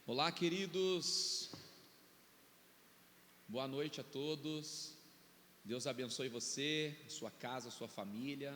Olá, queridos, boa noite a todos. Deus abençoe você, sua casa, sua família.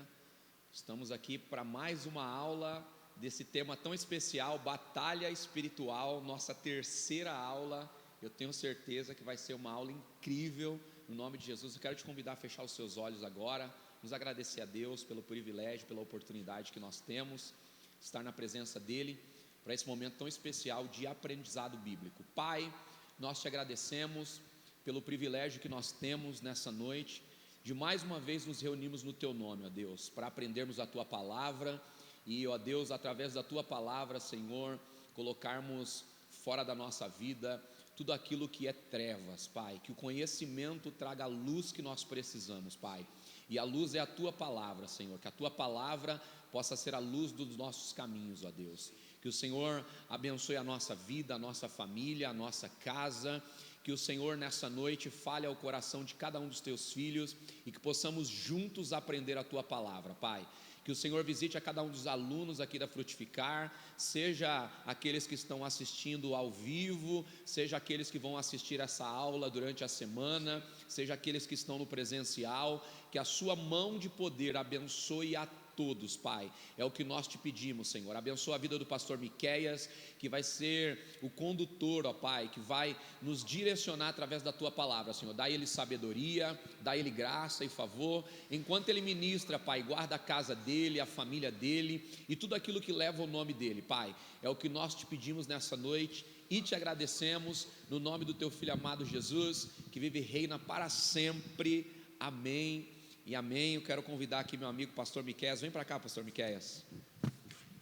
Estamos aqui para mais uma aula desse tema tão especial, batalha espiritual, nossa terceira aula. Eu tenho certeza que vai ser uma aula incrível, no nome de Jesus. Eu quero te convidar a fechar os seus olhos agora, nos agradecer a Deus pelo privilégio, pela oportunidade que nós temos, estar na presença dEle, para esse momento tão especial de aprendizado bíblico. Pai, nós te agradecemos pelo privilégio que nós temos nessa noite, de mais uma vez nos reunirmos no Teu nome, ó Deus, para aprendermos a Tua Palavra, e ó Deus, através da Tua Palavra, Senhor, colocarmos fora da nossa vida tudo aquilo que é trevas, Pai, que o conhecimento traga a luz que nós precisamos, Pai, e a luz é a Tua Palavra, Senhor, que a Tua Palavra possa ser a luz dos nossos caminhos, ó Deus. Que o Senhor abençoe a nossa vida, a nossa família, a nossa casa. Que o Senhor nessa noite fale ao coração de cada um dos teus filhos e que possamos juntos aprender a tua palavra, Pai. Que o Senhor visite a cada um dos alunos aqui da Frutificar, seja aqueles que estão assistindo ao vivo, seja aqueles que vão assistir essa aula durante a semana, seja aqueles que estão no presencial. Que a sua mão de poder abençoe a todos, Pai, é o que nós te pedimos, Senhor. Abençoa a vida do pastor Miqueias, que vai ser o condutor, ó Pai, que vai nos direcionar através da tua palavra, Senhor. Dá ele sabedoria, dá ele graça e favor, enquanto ele ministra, Pai. Guarda a casa dele, a família dele e tudo aquilo que leva o nome dele, Pai. É o que nós te pedimos nessa noite e te agradecemos no nome do teu filho amado Jesus, que vive e reina para sempre. Amém e amém. Eu quero convidar aqui meu amigo pastor Miqueias. Vem para cá, pastor Miqueias.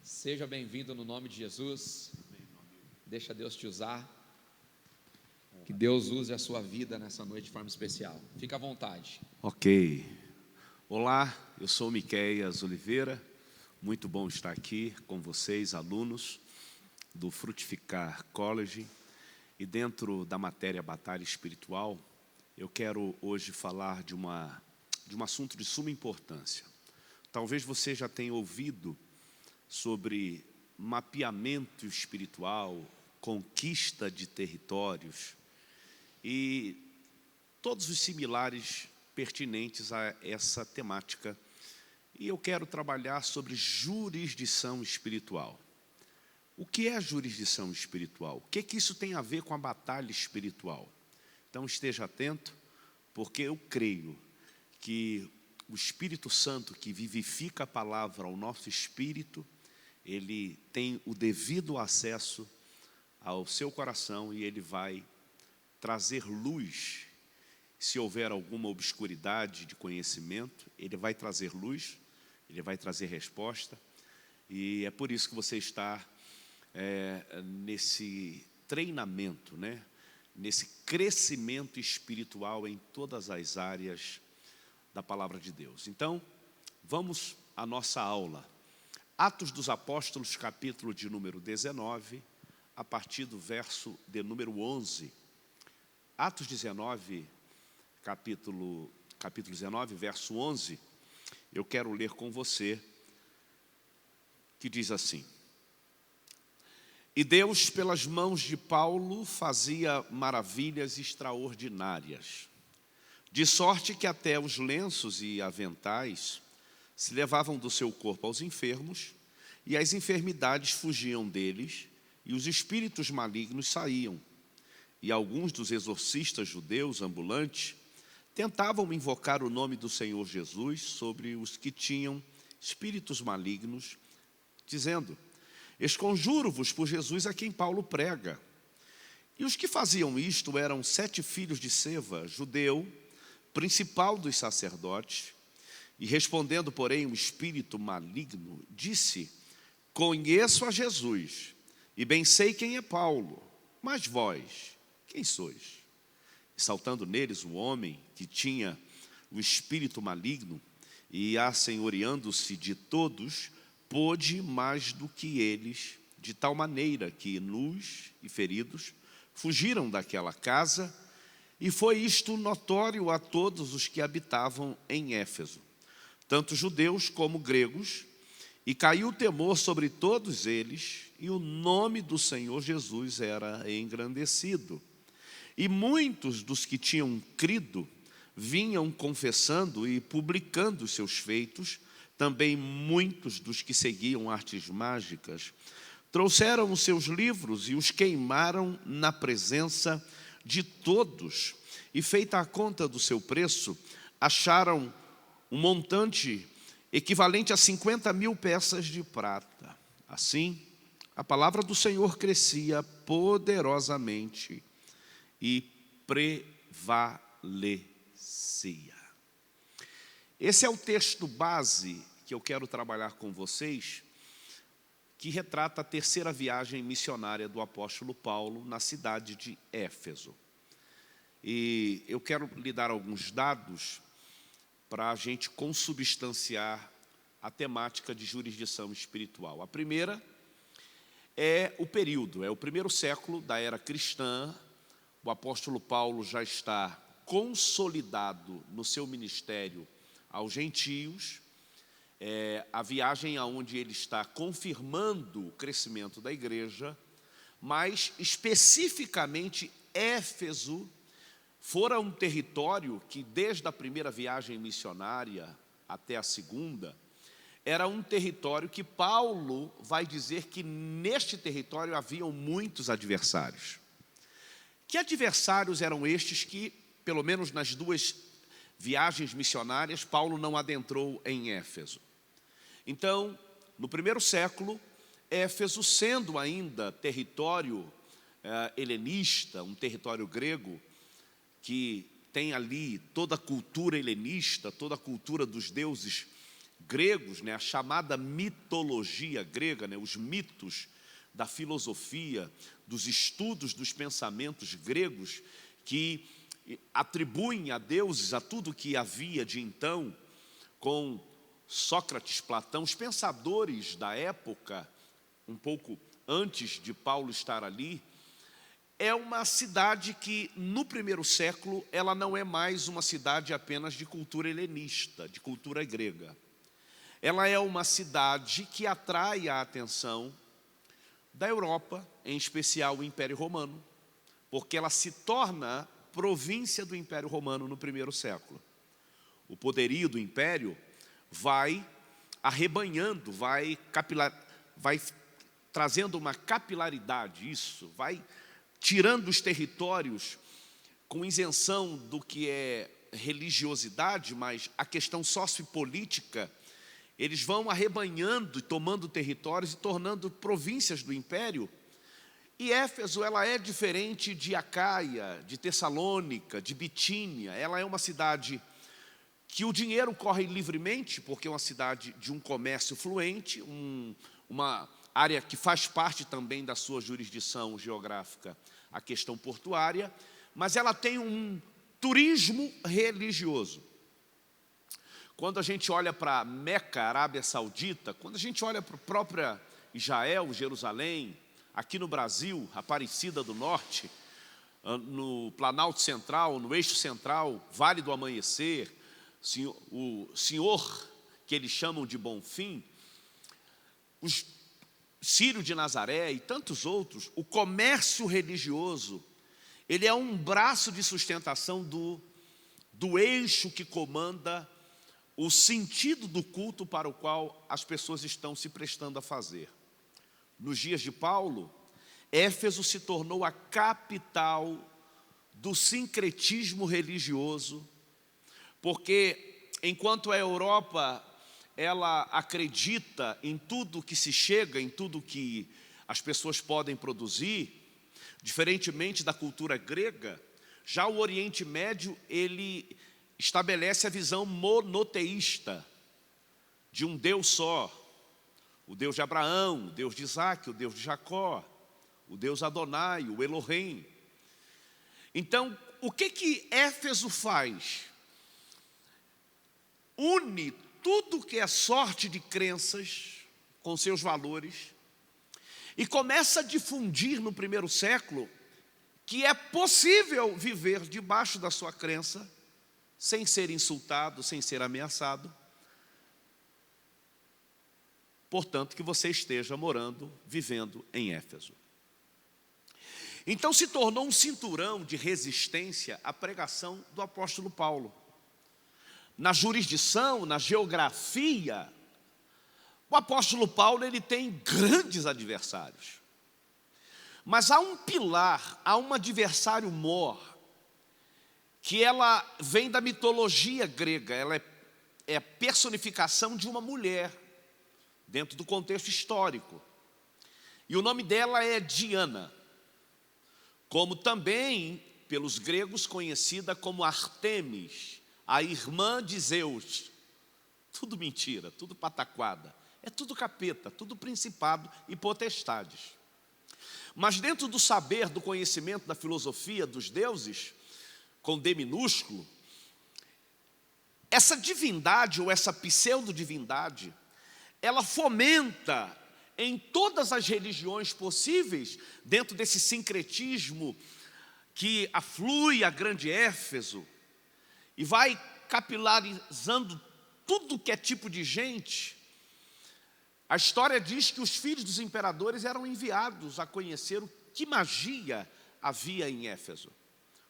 Seja bem-vindo no nome de Jesus. Deixa Deus te usar. Que Deus use a sua vida nessa noite de forma especial. Fica à vontade. Ok. Olá, eu sou Miqueias Oliveira. Muito bom estar aqui com vocês, alunos do Frutificar College. E dentro da matéria Batalha Espiritual, eu quero hoje falar de um assunto de suma importância. Talvez você já tenha ouvido sobre mapeamento espiritual, conquista de territórios e todos os similares pertinentes a essa temática. E eu quero trabalhar sobre jurisdição espiritual. O que é a jurisdição espiritual? O que isso tem a ver com a batalha espiritual? Então esteja atento, porque eu creio que o Espírito Santo que vivifica a palavra ao nosso espírito, ele tem o devido acesso ao seu coração e ele vai trazer luz. Se houver alguma obscuridade de conhecimento, ele vai trazer luz, ele vai trazer resposta. E é por isso que você está nesse treinamento, né? Nesse crescimento espiritual em todas as áreas da palavra de Deus. Então, vamos à nossa aula. Atos dos Apóstolos, capítulo de número 19, a partir do verso de número 11. Atos 19, capítulo 19, verso 11, eu quero ler com você, que diz assim: E Deus, pelas mãos de Paulo, fazia maravilhas extraordinárias, de sorte que até os lenços e aventais se levavam do seu corpo aos enfermos, e as enfermidades fugiam deles, e os espíritos malignos saíam. E alguns dos exorcistas judeus ambulantes tentavam invocar o nome do Senhor Jesus sobre os que tinham espíritos malignos, dizendo: Esconjuro-vos por Jesus a quem Paulo prega. E os que faziam isto eram 7 filhos de Seva, judeu, principal dos sacerdotes. E respondendo, porém, o espírito maligno, disse: Conheço a Jesus, e bem sei quem é Paulo, mas vós, quem sois? E saltando neles o homem que tinha o espírito maligno, e assenhoreando-se de todos, pôde mais do que eles, de tal maneira que, nus e feridos, fugiram daquela casa, e foi isto notório a todos os que habitavam em Éfeso, tanto judeus como gregos, E caiu o temor sobre todos eles, e o nome do Senhor Jesus era engrandecido. E muitos dos que tinham crido vinham confessando e publicando os seus feitos. Também muitos dos que seguiam artes mágicas trouxeram os seus livros e os queimaram na presença de todos. E feita a conta do seu preço, acharam um montante equivalente a 50.000 peças de prata. Assim, a palavra do Senhor crescia poderosamente e prevalecia. Esse é o texto base que eu quero trabalhar com vocês, que retrata a terceira viagem missionária do apóstolo Paulo na cidade de Éfeso. E eu quero lhe dar alguns dados para a gente consubstanciar a temática de jurisdição espiritual. A primeira é o período, é o primeiro século da era cristã. O apóstolo Paulo já está consolidado no seu ministério aos gentios. A viagem aonde ele está confirmando o crescimento da igreja, mas especificamente Éfeso fora um território que desde a primeira viagem missionária até a segunda, era um território que Paulo vai dizer que neste território haviam muitos adversários. Que adversários eram estes que, pelo menos nas duas viagens missionárias, Paulo não adentrou em Éfeso? Então, no primeiro século, Éfeso, sendo ainda território helenista, um território grego, que tem ali toda a cultura helenista, toda a cultura dos deuses gregos, a chamada mitologia grega, os mitos da filosofia, dos estudos dos pensamentos gregos, que atribuem a deuses a tudo que havia de então, com Sócrates, Platão, os pensadores da época, um pouco antes de Paulo estar ali. É uma cidade que, no primeiro século, ela não é mais uma cidade apenas de cultura helenista, de cultura grega. Ela é uma cidade que atrai a atenção da Europa, em especial o Império Romano, porque ela se torna província do Império Romano no primeiro século. O poderio do Império vai arrebanhando, vai trazendo uma capilaridade, isso, vai tirando os territórios com isenção do que é religiosidade, mas a questão sociopolítica, eles vão arrebanhando e tomando territórios e tornando províncias do império. E Éfeso, ela é diferente de Acaia, de Tessalônica, de Bitínia. Ela é uma cidade que o dinheiro corre livremente, porque é uma cidade de um comércio fluente, uma área que faz parte também da sua jurisdição geográfica, a questão portuária, mas ela tem um turismo religioso. Quando a gente olha para Meca, Arábia Saudita, quando a gente olha para a própria Israel, Jerusalém, aqui no Brasil, Aparecida do Norte, no Planalto Central, no Eixo Central, Vale do Amanhecer, o Senhor, que eles chamam de Bonfim, os Círio de Nazaré e tantos outros, o comércio religioso, ele é um braço de sustentação do eixo que comanda o sentido do culto para o qual as pessoas estão se prestando a fazer. Nos dias de Paulo, Éfeso se tornou a capital do sincretismo religioso, porque enquanto a Europa ela acredita em tudo que se chega, em tudo que as pessoas podem produzir, diferentemente da cultura grega, já o Oriente Médio, ele estabelece a visão monoteísta de um Deus só, o Deus de Abraão, o Deus de Isaac, o Deus de Jacó, o Deus Adonai, o Elohim. Então, o que Éfeso faz? Une tudo que é sorte de crenças com seus valores e começa a difundir no primeiro século que é possível viver debaixo da sua crença sem ser insultado, sem ser ameaçado. portanto, que você esteja morando, vivendo em Éfeso. Então se tornou um cinturão de resistência à pregação do apóstolo Paulo. Na jurisdição, na geografia, o apóstolo Paulo ele tem grandes adversários. Mas há um pilar, há um adversário mor, que ela vem da mitologia grega, ela é a personificação de uma mulher, dentro do contexto histórico. E o nome dela é Diana, como também, pelos gregos, conhecida como Artemis, a irmã de Zeus. Tudo mentira, tudo pataquada. É tudo capeta, tudo principado e potestades. Mas dentro do saber, do conhecimento, da filosofia dos deuses, com D minúsculo, essa divindade ou essa pseudo-divindade, ela fomenta em todas as religiões possíveis, dentro desse sincretismo que aflui a grande Éfeso, e vai capilarizando tudo que é tipo de gente. A história diz que os filhos dos imperadores eram enviados a conhecer o que magia havia em Éfeso.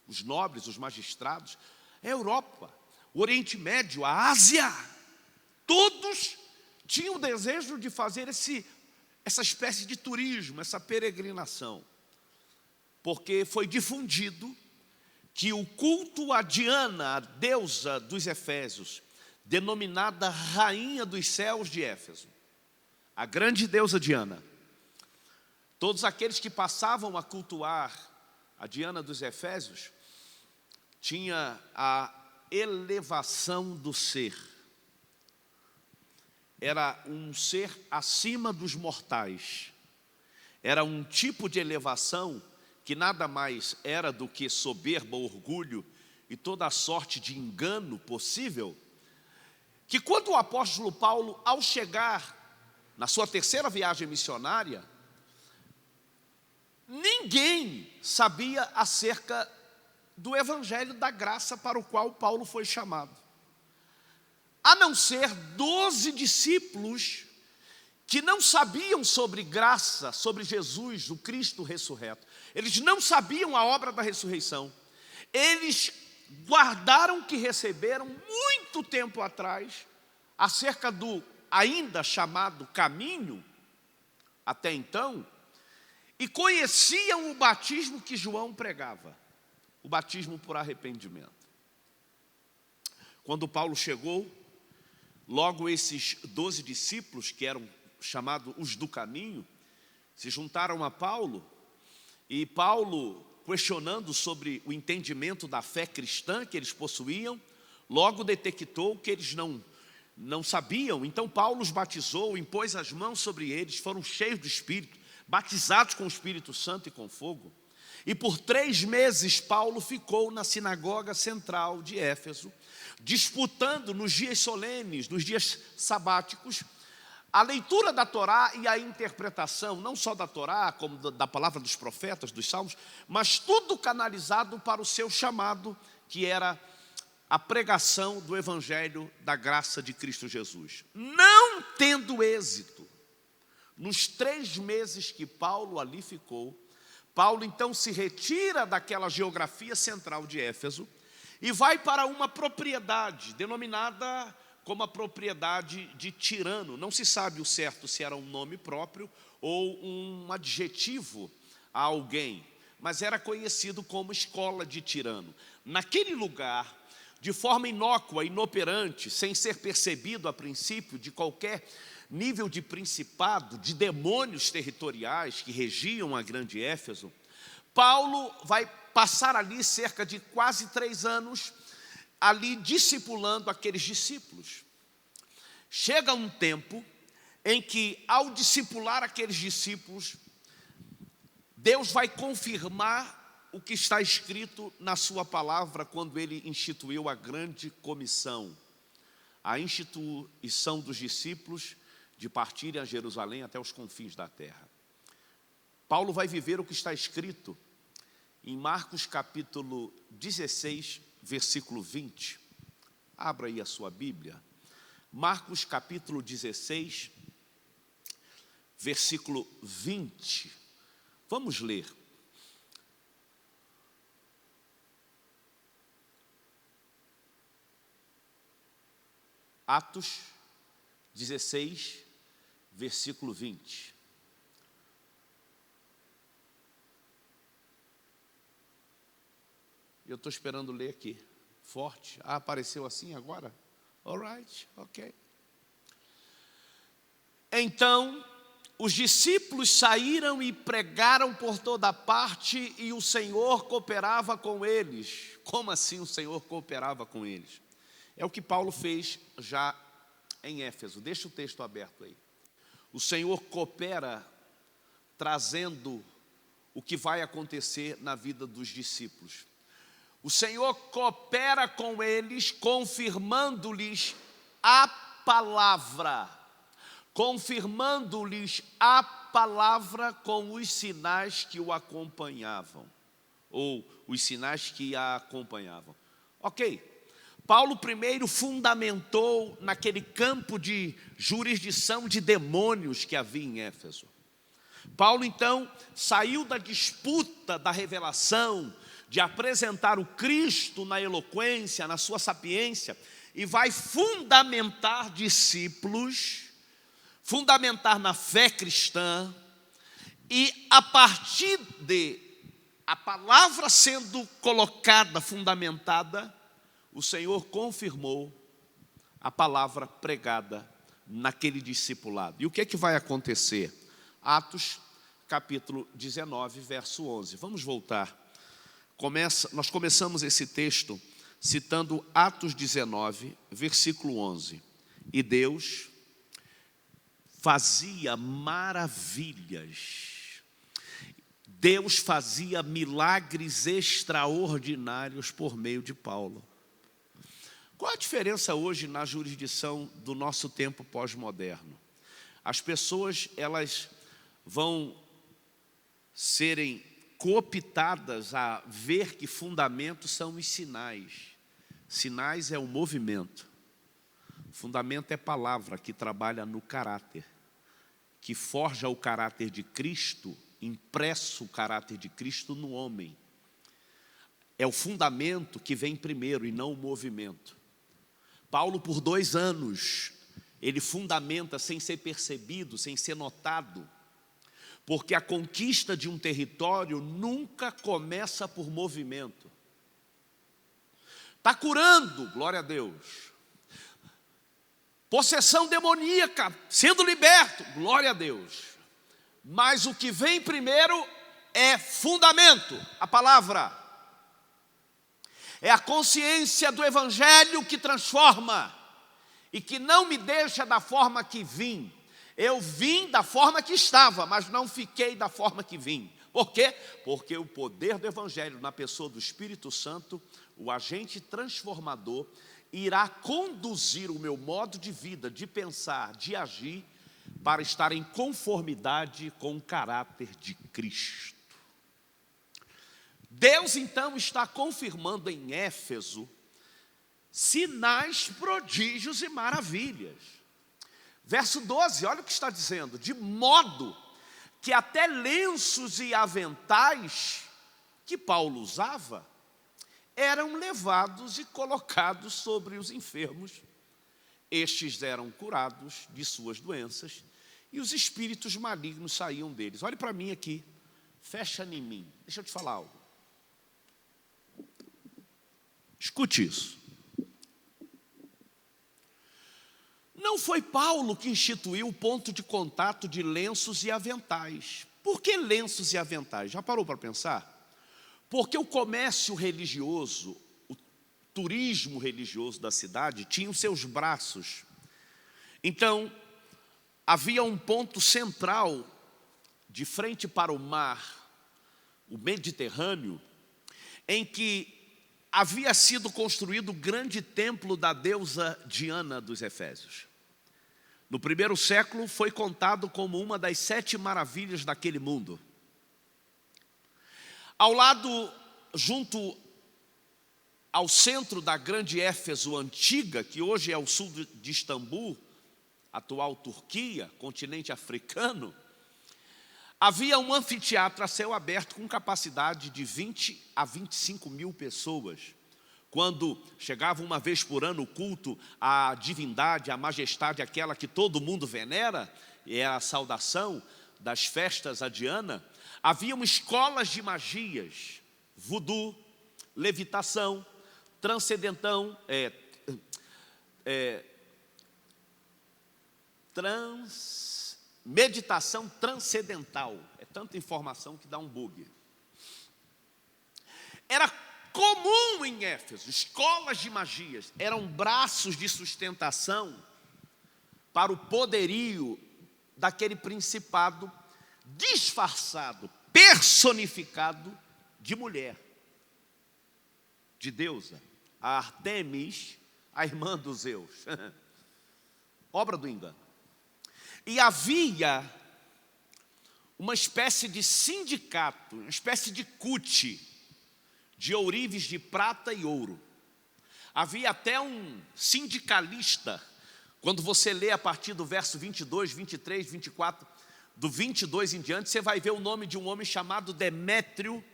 Os nobres, os magistrados, a Europa, o Oriente Médio, a Ásia, todos tinham o desejo de fazer essa espécie de turismo, essa peregrinação, porque foi difundido que o culto a Diana, a deusa dos Efésios, denominada Rainha dos Céus de Éfeso, a grande deusa Diana, todos aqueles que passavam a cultuar a Diana dos Efésios, tinha a elevação do ser. Era um ser acima dos mortais. Era um tipo de elevação que nada mais era do que soberba, orgulho e toda a sorte de engano possível, que quando o apóstolo Paulo, ao chegar na sua terceira viagem missionária, ninguém sabia acerca do evangelho da graça para o qual Paulo foi chamado, a não ser 12 discípulos que não sabiam sobre graça, sobre Jesus, o Cristo ressurreto. Eles não sabiam a obra da ressurreição. Eles guardaram o que receberam muito tempo atrás, acerca do ainda chamado caminho, até então, e conheciam o batismo que João pregava, o batismo por arrependimento. Quando Paulo chegou, logo esses 12 discípulos, que eram chamados os do caminho, se juntaram a Paulo, e Paulo, questionando sobre o entendimento da fé cristã que eles possuíam, logo detectou que eles não sabiam. Então Paulo os batizou, impôs as mãos sobre eles, foram cheios do Espírito, batizados com o Espírito Santo e com fogo. E por 3 meses Paulo ficou na sinagoga central de Éfeso, disputando nos dias solenes, nos dias sabáticos, a leitura da Torá e a interpretação, não só da Torá, como da palavra dos profetas, dos salmos, mas tudo canalizado para o seu chamado, que era a pregação do evangelho da graça de Cristo Jesus. Não tendo êxito, nos 3 meses que Paulo ali ficou, Paulo então se retira daquela geografia central de Éfeso e vai para uma propriedade denominada como a propriedade de Tirano. Não se sabe o certo se era um nome próprio ou um adjetivo a alguém, mas era conhecido como escola de Tirano. Naquele lugar, de forma inócua, inoperante, sem ser percebido a princípio de qualquer nível de principado, de demônios territoriais que regiam a grande Éfeso, Paulo vai passar ali cerca de quase 3 anos, ali discipulando aqueles discípulos. Chega um tempo em que, ao discipular aqueles discípulos, Deus vai confirmar o que está escrito na sua palavra quando ele instituiu a grande comissão, a instituição dos discípulos de partirem a Jerusalém até os confins da terra. Paulo vai viver o que está escrito em Marcos capítulo 16, versículo 20. Abra aí a sua Bíblia. Marcos capítulo 16, versículo 20. Vamos ler. Atos 16, versículo 20. Eu estou esperando ler aqui. Forte. Ah, apareceu assim agora? All right, ok. Então, os discípulos saíram e pregaram por toda parte, e o Senhor cooperava com eles. Como assim o Senhor cooperava com eles? É o que Paulo fez já em Éfeso. Deixa o texto aberto aí. O Senhor coopera trazendo o que vai acontecer na vida dos discípulos. O Senhor coopera com eles, confirmando-lhes a palavra. Confirmando-lhes a palavra com os sinais que o acompanhavam. Ou os sinais que a acompanhavam. Ok. Paulo primeiro fundamentou naquele campo de jurisdição de demônios que havia em Éfeso. Paulo então saiu da disputa da revelação, de apresentar o Cristo na eloquência, na sua sapiência, e vai fundamentar discípulos, fundamentar na fé cristã, e a partir de a palavra sendo colocada, fundamentada, o Senhor confirmou a palavra pregada naquele discipulado. E o que é que vai acontecer? Atos, capítulo 19, verso 11. Vamos voltar. Nós começamos esse texto citando Atos 19, versículo 11. E Deus fazia maravilhas. Deus fazia milagres extraordinários por meio de Paulo. Qual a diferença hoje na jurisdição do nosso tempo pós-moderno? As pessoas, elas vão serem cooptadas a ver que fundamentos são os sinais. Sinais é o movimento. Fundamento é palavra que trabalha no caráter, que forja o caráter de Cristo, impresso o caráter de Cristo no homem. É o fundamento que vem primeiro e não o movimento. Paulo, por 2 anos, ele fundamenta sem ser percebido, sem ser notado, porque a conquista de um território nunca começa por movimento. Está curando, glória a Deus. Possessão demoníaca, sendo liberto, glória a Deus. Mas o que vem primeiro é fundamento, a palavra. É a consciência do Evangelho que transforma e que não me deixa da forma que vim. Eu vim da forma que estava, mas não fiquei da forma que vim. Por quê? Porque o poder do Evangelho na pessoa do Espírito Santo, o agente transformador, irá conduzir o meu modo de vida, de pensar, de agir, para estar em conformidade com o caráter de Cristo. Deus então está confirmando em Éfeso sinais, prodígios e maravilhas. Verso 12, olha o que está dizendo: de modo que até lenços e aventais que Paulo usava eram levados e colocados sobre os enfermos. Estes eram curados de suas doenças e os espíritos malignos saíam deles. Olhe para mim aqui, fecha em mim, deixa eu te falar algo. Escute isso. Não foi Paulo que instituiu o ponto de contato de lenços e aventais. Por que lenços e aventais? Já parou para pensar? Porque o comércio religioso, o turismo religioso da cidade tinha os seus braços. Então, havia um ponto central, de frente para o mar, o Mediterrâneo, em que havia sido construído o grande templo da deusa Diana dos Efésios. No 1º século foi contado como uma das 7 maravilhas daquele mundo. Ao lado, junto ao centro da grande Éfeso antiga, que hoje é o sul de Istambul, atual Turquia, continente africano, Havia um anfiteatro a céu aberto com capacidade de 20 a 25 mil pessoas. Quando chegava uma vez por ano o culto à divindade, à majestade, aquela que todo mundo venera, e é a saudação das festas a Diana, haviam escolas de magias, voodoo, levitação, meditação transcendental. É tanta informação que dá um bug. Era comum em Éfeso, escolas de magias, eram braços de sustentação para o poderio daquele principado disfarçado, personificado de mulher, de deusa, a Artemis, a irmã dos Zeus, obra do engano. E havia uma espécie de sindicato, uma espécie de CUT, de ourives de prata e ouro. Havia até um sindicalista, quando você lê a partir do verso 22, 23, 24, do 22 em diante, você vai ver o nome de um homem chamado Demétrio,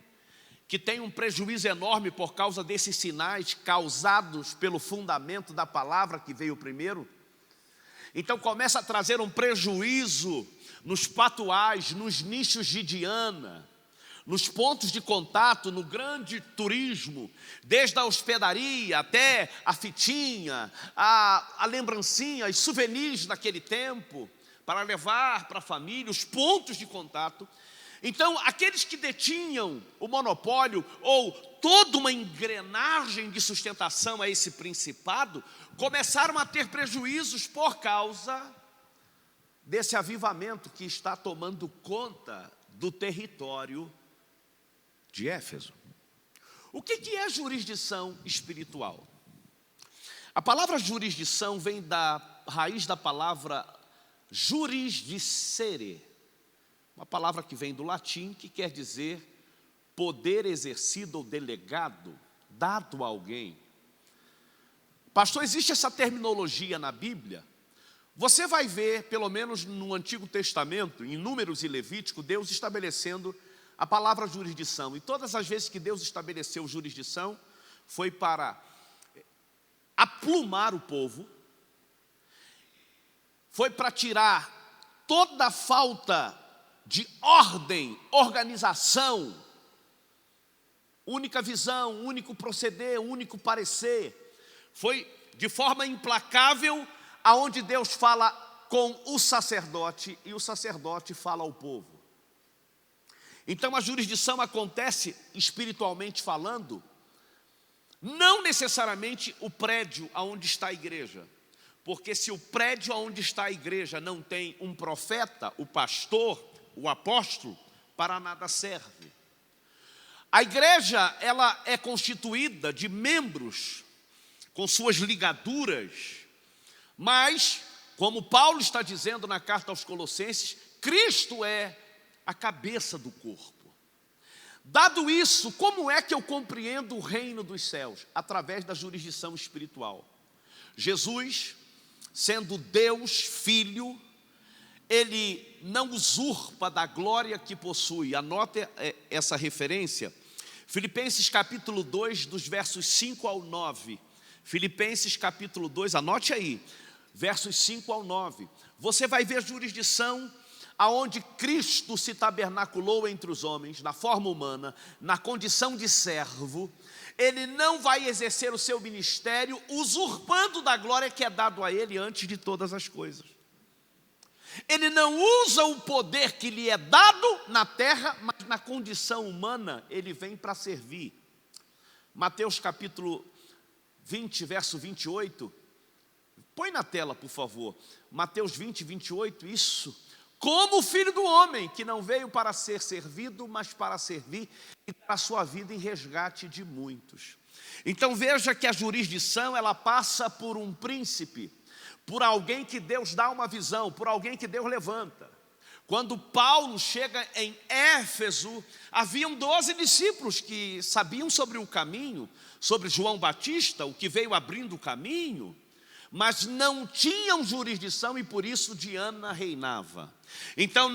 que tem um prejuízo enorme por causa desses sinais causados pelo fundamento da palavra que veio primeiro. Então começa a trazer um prejuízo nos patuais, nos nichos de Diana, nos pontos de contato, no grande turismo, desde a hospedaria até a fitinha, a lembrancinha, os souvenirs daquele tempo, para levar para a família, os pontos de contato. Então, aqueles que detinham o monopólio ou toda uma engrenagem de sustentação a esse principado, começaram a ter prejuízos por causa desse avivamento que está tomando conta do território de Éfeso. O que é jurisdição espiritual? A palavra jurisdição vem da raiz da palavra jurisdicere, uma palavra que vem do latim, que quer dizer poder exercido ou delegado, dado a alguém. Pastor, existe essa terminologia na Bíblia? Você vai ver, pelo menos no Antigo Testamento, em Números e Levítico, Deus estabelecendo a palavra jurisdição. E todas as vezes que Deus estabeleceu jurisdição, foi para aplumar o povo, foi para tirar toda a falta de ordem, organização, única visão, único proceder, único parecer. Foi de forma implacável aonde Deus fala com o sacerdote e o sacerdote fala ao povo. Então a jurisdição acontece, espiritualmente falando, não necessariamente o prédio aonde está a igreja. Porque se o prédio aonde está a igreja não tem um profeta, o pastor, o apóstolo, para nada serve. A igreja, ela é constituída de membros com suas ligaduras, mas, como Paulo está dizendo na carta aos Colossenses, Cristo é a cabeça do corpo. Dado isso, como é que eu compreendo o reino dos céus? Através da jurisdição espiritual. Jesus, sendo Deus Filho, ele não usurpa da glória que possui. Anote essa referência. Filipenses capítulo 2, dos versos 5 ao 9. Filipenses capítulo 2, anote aí, versos 5 ao 9. Você vai ver jurisdição aonde Cristo se tabernaculou entre os homens, na forma humana, na condição de servo. Ele não vai exercer o seu ministério usurpando da glória que é dado a ele antes de todas as coisas. Ele não usa o poder que lhe é dado na terra, mas na condição humana ele vem para servir. Mateus capítulo 20, verso 28. Põe na tela, por favor. Mateus 20, 28, isso. Como o Filho do Homem, que não veio para ser servido, mas para servir e dar a sua vida em resgate de muitos. Então veja que a jurisdição, ela passa por um príncipe, por alguém que Deus dá uma visão, por alguém que Deus levanta. Quando Paulo chega em Éfeso, haviam 12 discípulos que sabiam sobre o caminho, sobre João Batista, o que veio abrindo o caminho, mas não tinham jurisdição e por isso Diana reinava. Então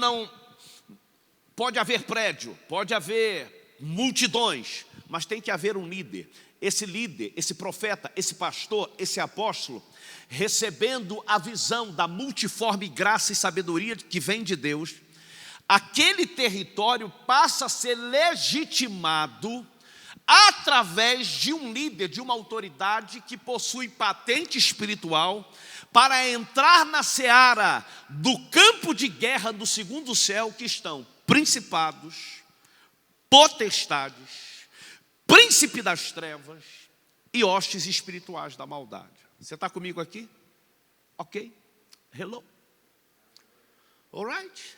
pode haver prédio, pode haver multidões, mas tem que haver um líder. Esse líder, esse profeta, esse pastor, esse apóstolo, recebendo a visão da multiforme graça e sabedoria que vem de Deus, aquele território passa a ser legitimado através de um líder, de uma autoridade que possui patente espiritual para entrar na seara do campo de guerra do segundo céu, que estão principados, potestades, príncipe das trevas e hostes espirituais da maldade. Você está comigo aqui? Ok? Hello? Alright?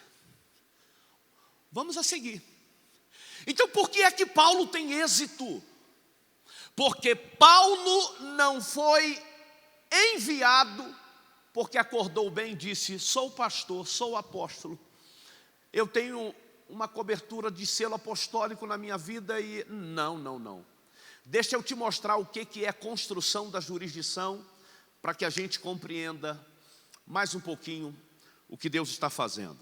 Vamos a seguir. Então, por que é que Paulo tem êxito? Porque Paulo não foi enviado porque acordou bem e disse: sou pastor, sou apóstolo, eu tenho uma cobertura de selo apostólico na minha vida e... Não. Deixa eu te mostrar o que é construção da jurisdição, para que a gente compreenda mais um pouquinho o que Deus está fazendo.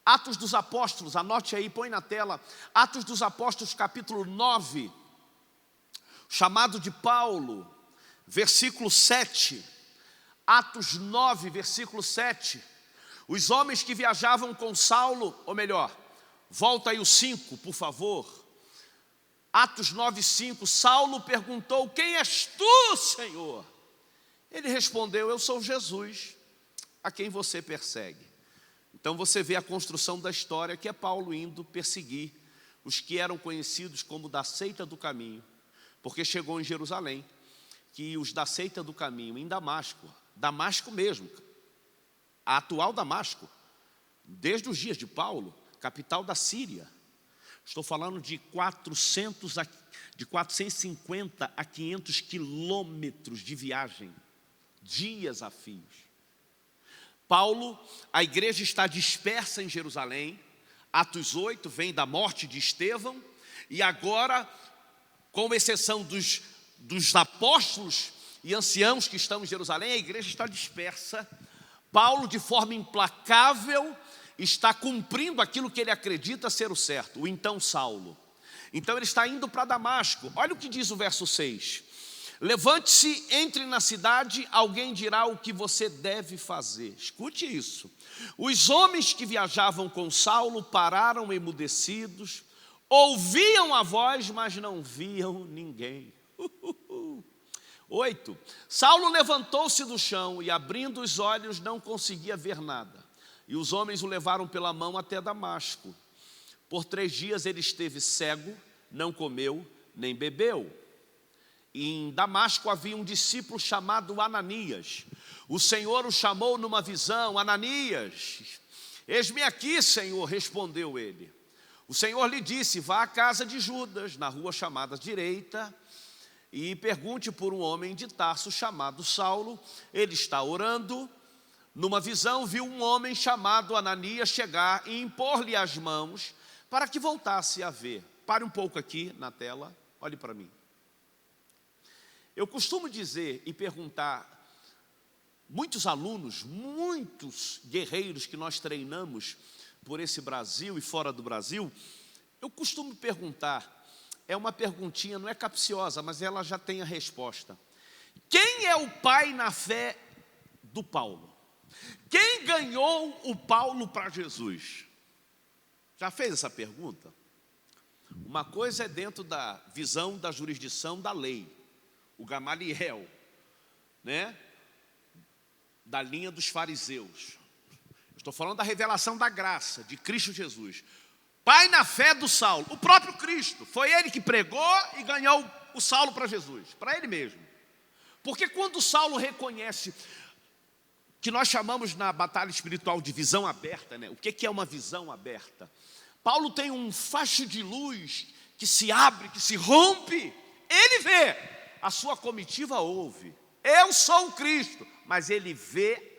Atos dos Apóstolos, anote aí, põe na tela, Atos dos Apóstolos, capítulo 9, chamado de Paulo, versículo 7, Atos 9, versículo 7, os homens que viajavam com Saulo, ou melhor, volta aí o 5, por favor, Atos 9, 5, Saulo perguntou: quem és tu, Senhor? Ele respondeu: eu sou Jesus, a quem você persegue. Então você vê a construção da história, que é Paulo indo perseguir os que eram conhecidos como da seita do caminho, porque chegou em Jerusalém que os da seita do caminho, em Damasco, Damasco mesmo, a atual Damasco, desde os dias de Paulo, capital da Síria, estou falando de 450 a 500 quilômetros de viagem, dias a fios. Paulo, a igreja está dispersa em Jerusalém. Atos 8 vem da morte de Estevão. E agora, com exceção dos apóstolos e anciãos que estão em Jerusalém, a igreja está dispersa. Paulo, de forma implacável, está cumprindo aquilo que ele acredita ser o certo, o então Saulo. Então ele está indo para Damasco. Olha o que diz o verso 6. Levante-se, entre na cidade, alguém dirá o que você deve fazer. Escute isso. Os homens que viajavam com Saulo pararam emudecidos, ouviam a voz, mas não viam ninguém. 8. Saulo levantou-se do chão e, abrindo os olhos, não conseguia ver nada. E os homens o levaram pela mão até Damasco. Por 3 dias ele esteve cego, não comeu nem bebeu. Em Damasco havia um discípulo chamado Ananias. O Senhor o chamou numa visão: Ananias. Eis-me aqui, Senhor, respondeu ele. O Senhor lhe disse: vá à casa de Judas, na rua chamada Direita, e pergunte por um homem de Tarso chamado Saulo. Ele está orando. Numa visão viu um homem chamado Ananias chegar e impor-lhe as mãos para que voltasse a ver. Pare um pouco aqui na tela, olhe para mim. Eu costumo dizer e perguntar, muitos alunos, muitos guerreiros que nós treinamos por esse Brasil e fora do Brasil, eu costumo perguntar, é uma perguntinha, não é capciosa, mas ela já tem a resposta. Quem é o pai na fé do Paulo? Quem ganhou o Paulo para Jesus? Já fez essa pergunta? Uma coisa é dentro da visão da jurisdição da lei, o Gamaliel, né? Da linha dos fariseus. Estou falando da revelação da graça de Cristo Jesus. Pai na fé do Saulo, o próprio Cristo. Foi ele que pregou e ganhou o Saulo para Jesus, para ele mesmo. Porque quando Saulo reconhece, que nós chamamos na batalha espiritual de visão aberta, né? O que é uma visão aberta? Paulo tem um facho de luz que se abre, que se rompe. Ele vê, a sua comitiva ouve. Eu sou o Cristo, mas ele vê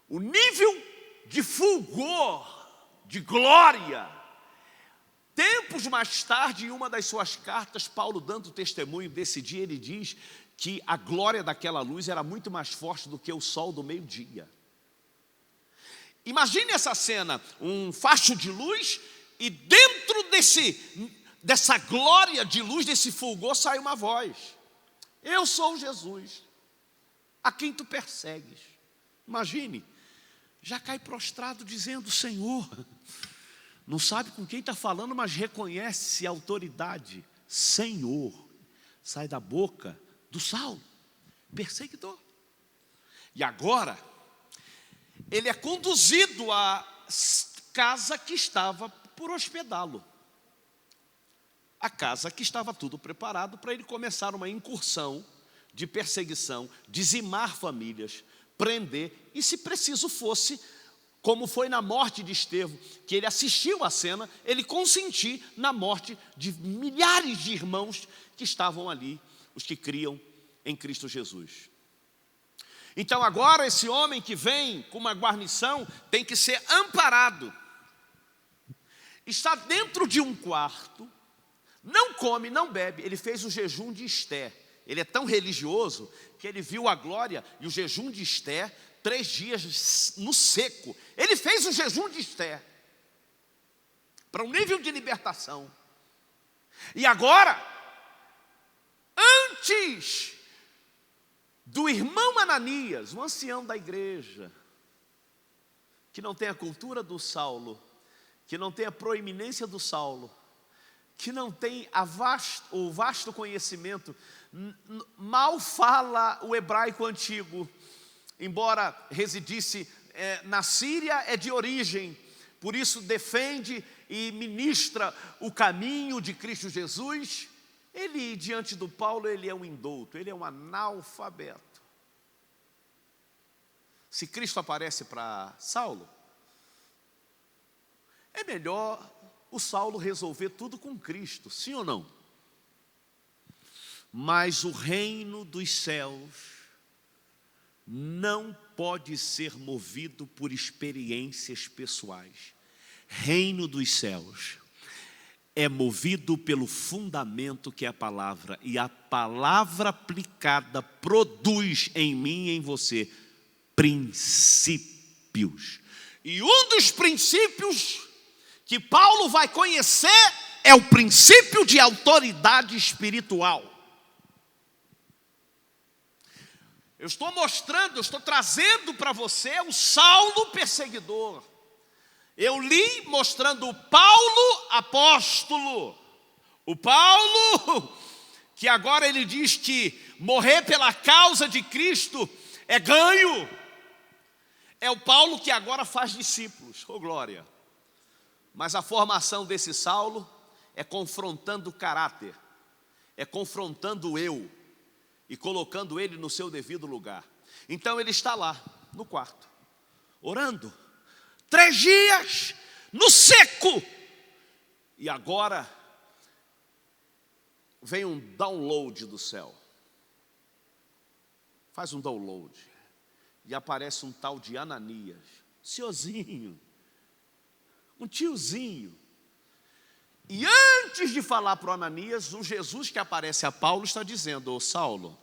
o nível de fulgor, de glória. Tempos mais tarde, em uma das suas cartas, Paulo, dando testemunho desse dia, ele diz que a glória daquela luz era muito mais forte do que o sol do meio-dia. Imagine essa cena, um facho de luz E dentro dessa glória de luz, desse fulgor, sai uma voz: eu sou Jesus, a quem tu persegues. Imagine, já cai prostrado dizendo: Senhor. Não sabe com quem está falando, mas reconhece a autoridade. Senhor, sai da boca do Saulo, perseguidor. E agora, ele é conduzido à casa que estava por hospedá-lo. A casa que estava tudo preparado para ele começar uma incursão de perseguição, dizimar famílias, prender, e se preciso fosse, como foi na morte de Estevão, que ele assistiu à cena, ele consentiu na morte de milhares de irmãos que estavam ali, os que criam em Cristo Jesus. Então agora esse homem que vem com uma guarnição tem que ser amparado. Está dentro de um quarto, não come, não bebe. Ele fez o jejum de Esté. Ele é tão religioso que ele viu a glória e o jejum de Esté, 3 dias no seco. Ele fez o jejum de Esté para um nível de libertação. E agora, antes do irmão Ananias, um ancião da igreja, que não tem a cultura do Saulo, que não tem a proeminência do Saulo, que não tem o vasto conhecimento, mal fala o hebraico antigo, embora residisse na Síria, é de origem, por isso defende e ministra o caminho de Cristo Jesus. Ele, diante do Paulo, ele é um indouto, ele é um analfabeto. Se Cristo aparece para Saulo, é melhor o Saulo resolver tudo com Cristo, sim ou não? Mas o reino dos céus não pode ser movido por experiências pessoais. Reino dos céus é movido pelo fundamento que é a palavra, e a palavra aplicada produz em mim e em você princípios. E um dos princípios que Paulo vai conhecer é o princípio de autoridade espiritual. Eu estou trazendo para você o Saulo perseguidor. Eu li mostrando o Paulo apóstolo. O Paulo, que agora ele diz que morrer pela causa de Cristo é ganho. É o Paulo que agora faz discípulos, oh glória. Mas a formação desse Saulo é confrontando o caráter, é confrontando o eu e colocando ele no seu devido lugar. Então ele está lá, no quarto, orando, 3 dias, no seco. E agora, vem um download do céu. Faz um download. E aparece um tal de Ananias, senhorzinho, um tiozinho. E antes de falar para o Ananias, o Jesus que aparece a Paulo está dizendo: ô Saulo,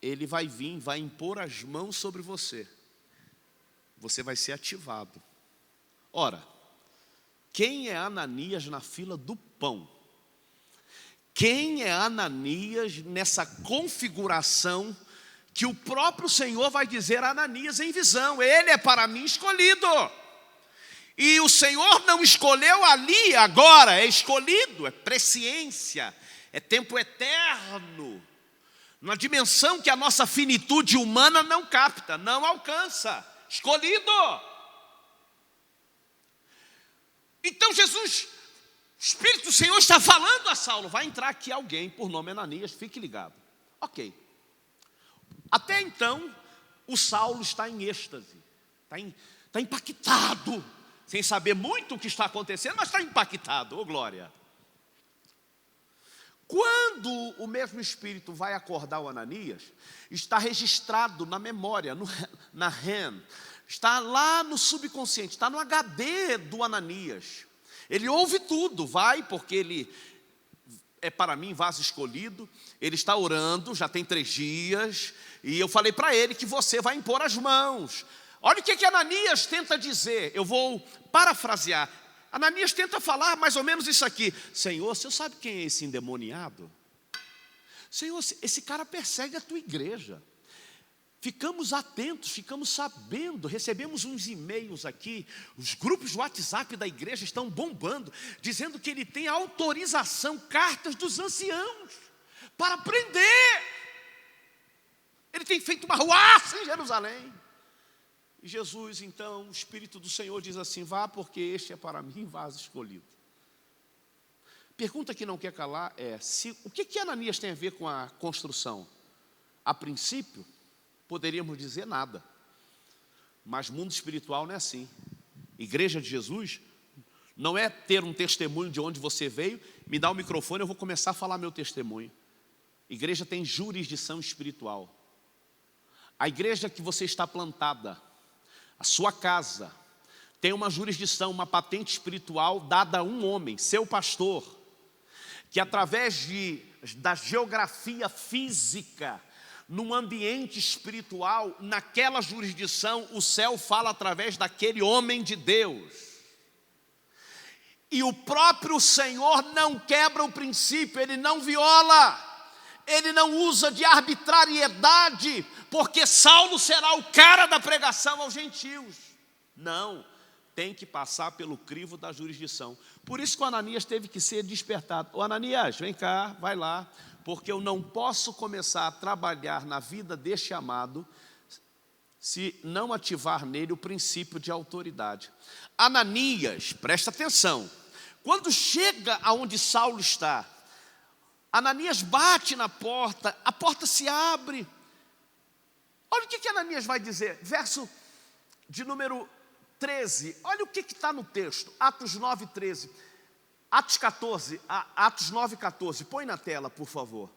ele vai vir, vai impor as mãos sobre você. Você vai ser ativado. Ora, quem é Ananias na fila do pão? Quem é Ananias nessa configuração que o próprio Senhor vai dizer a Ananias em visão? Ele é para mim escolhido. E o Senhor não escolheu ali agora, é escolhido, é presciência, é tempo eterno, numa dimensão que a nossa finitude humana não capta, não alcança. Escolhido. Então Jesus, o Espírito do Senhor está falando a Saulo: vai entrar aqui alguém por nome Ananias, fique ligado. Ok. Até então, o Saulo está em êxtase, está impactado, sem saber muito o que está acontecendo, mas está impactado, oh glória. Quando o mesmo Espírito vai acordar o Ananias, está registrado na memória, na REM, está lá no subconsciente, está no HD do Ananias. Ele ouve tudo, vai, porque ele é para mim vaso escolhido, ele está orando, já tem 3 dias, e eu falei para ele que você vai impor as mãos. Olha o que Ananias tenta dizer, eu vou parafrasear. Ananias tenta falar mais ou menos isso aqui: Senhor, o Senhor sabe quem é esse endemoniado? Senhor, esse cara persegue a tua igreja. Ficamos atentos, ficamos sabendo, recebemos uns e-mails aqui, os grupos de WhatsApp da igreja estão bombando, dizendo que ele tem autorização, cartas dos anciãos, para prender. Ele tem feito uma ruaça em Jerusalém. E Jesus, então, o Espírito do Senhor diz assim: vá, porque este é para mim vaso escolhido. Pergunta que não quer calar é: o que Ananias tem a ver com a construção? A princípio, poderíamos dizer nada. Mas mundo espiritual não é assim. Igreja de Jesus não é ter um testemunho de onde você veio, me dá o microfone, eu vou começar a falar meu testemunho. Igreja tem jurisdição espiritual. A igreja que você está plantada, a sua casa, tem uma jurisdição, uma patente espiritual dada a um homem, seu pastor, que através da geografia física, num ambiente espiritual, naquela jurisdição, o céu fala através daquele homem de Deus. E o próprio Senhor não quebra o princípio, Ele não viola, Ele não usa de arbitrariedade, porque Saulo será o cara da pregação aos gentios. Não, tem que passar pelo crivo da jurisdição. Por isso que o Ananias teve que ser despertado. Ô Ananias, vem cá, vai lá, porque eu não posso começar a trabalhar na vida deste amado se não ativar nele o princípio de autoridade. Ananias, presta atenção, quando chega aonde Saulo está, Ananias bate na porta, a porta se abre. Olha o que Ananias vai dizer, verso de número 13, olha o que está no texto, Atos 9, 13. Atos 9, 14, põe na tela, por favor.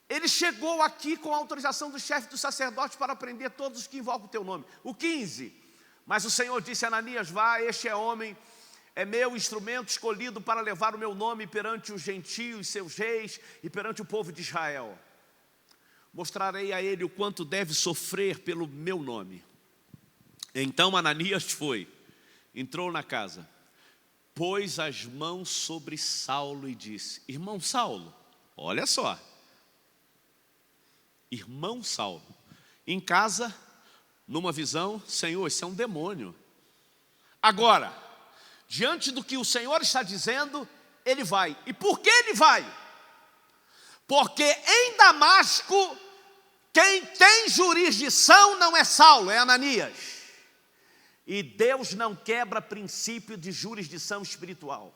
Ele chegou aqui com a autorização do chefe dos sacerdotes para prender todos os que invocam o teu nome. O 15, mas o Senhor disse a Ananias: vá, este homem é meu instrumento escolhido para levar o meu nome perante os gentios, seus reis, e perante o povo de Israel. Mostrarei a ele o quanto deve sofrer pelo meu nome. Então Ananias foi, entrou na casa, pôs as mãos sobre Saulo e disse: irmão Saulo, olha só, irmão Saulo, em casa, numa visão: Senhor, isso é um demônio. Agora, diante do que o Senhor está dizendo, ele vai. E por que ele vai? Porque em Damasco, quem tem jurisdição não é Saulo, é Ananias. E Deus não quebra princípio de jurisdição espiritual.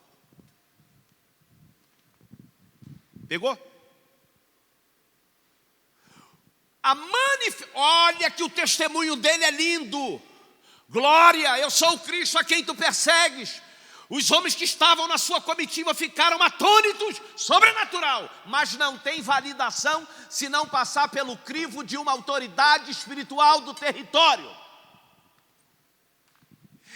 Pegou? Olha que o testemunho dele é lindo. Glória, eu sou o Cristo a quem tu persegues. Os homens que estavam na sua comitiva ficaram atônitos, sobrenatural. Mas não tem validação se não passar pelo crivo de uma autoridade espiritual do território.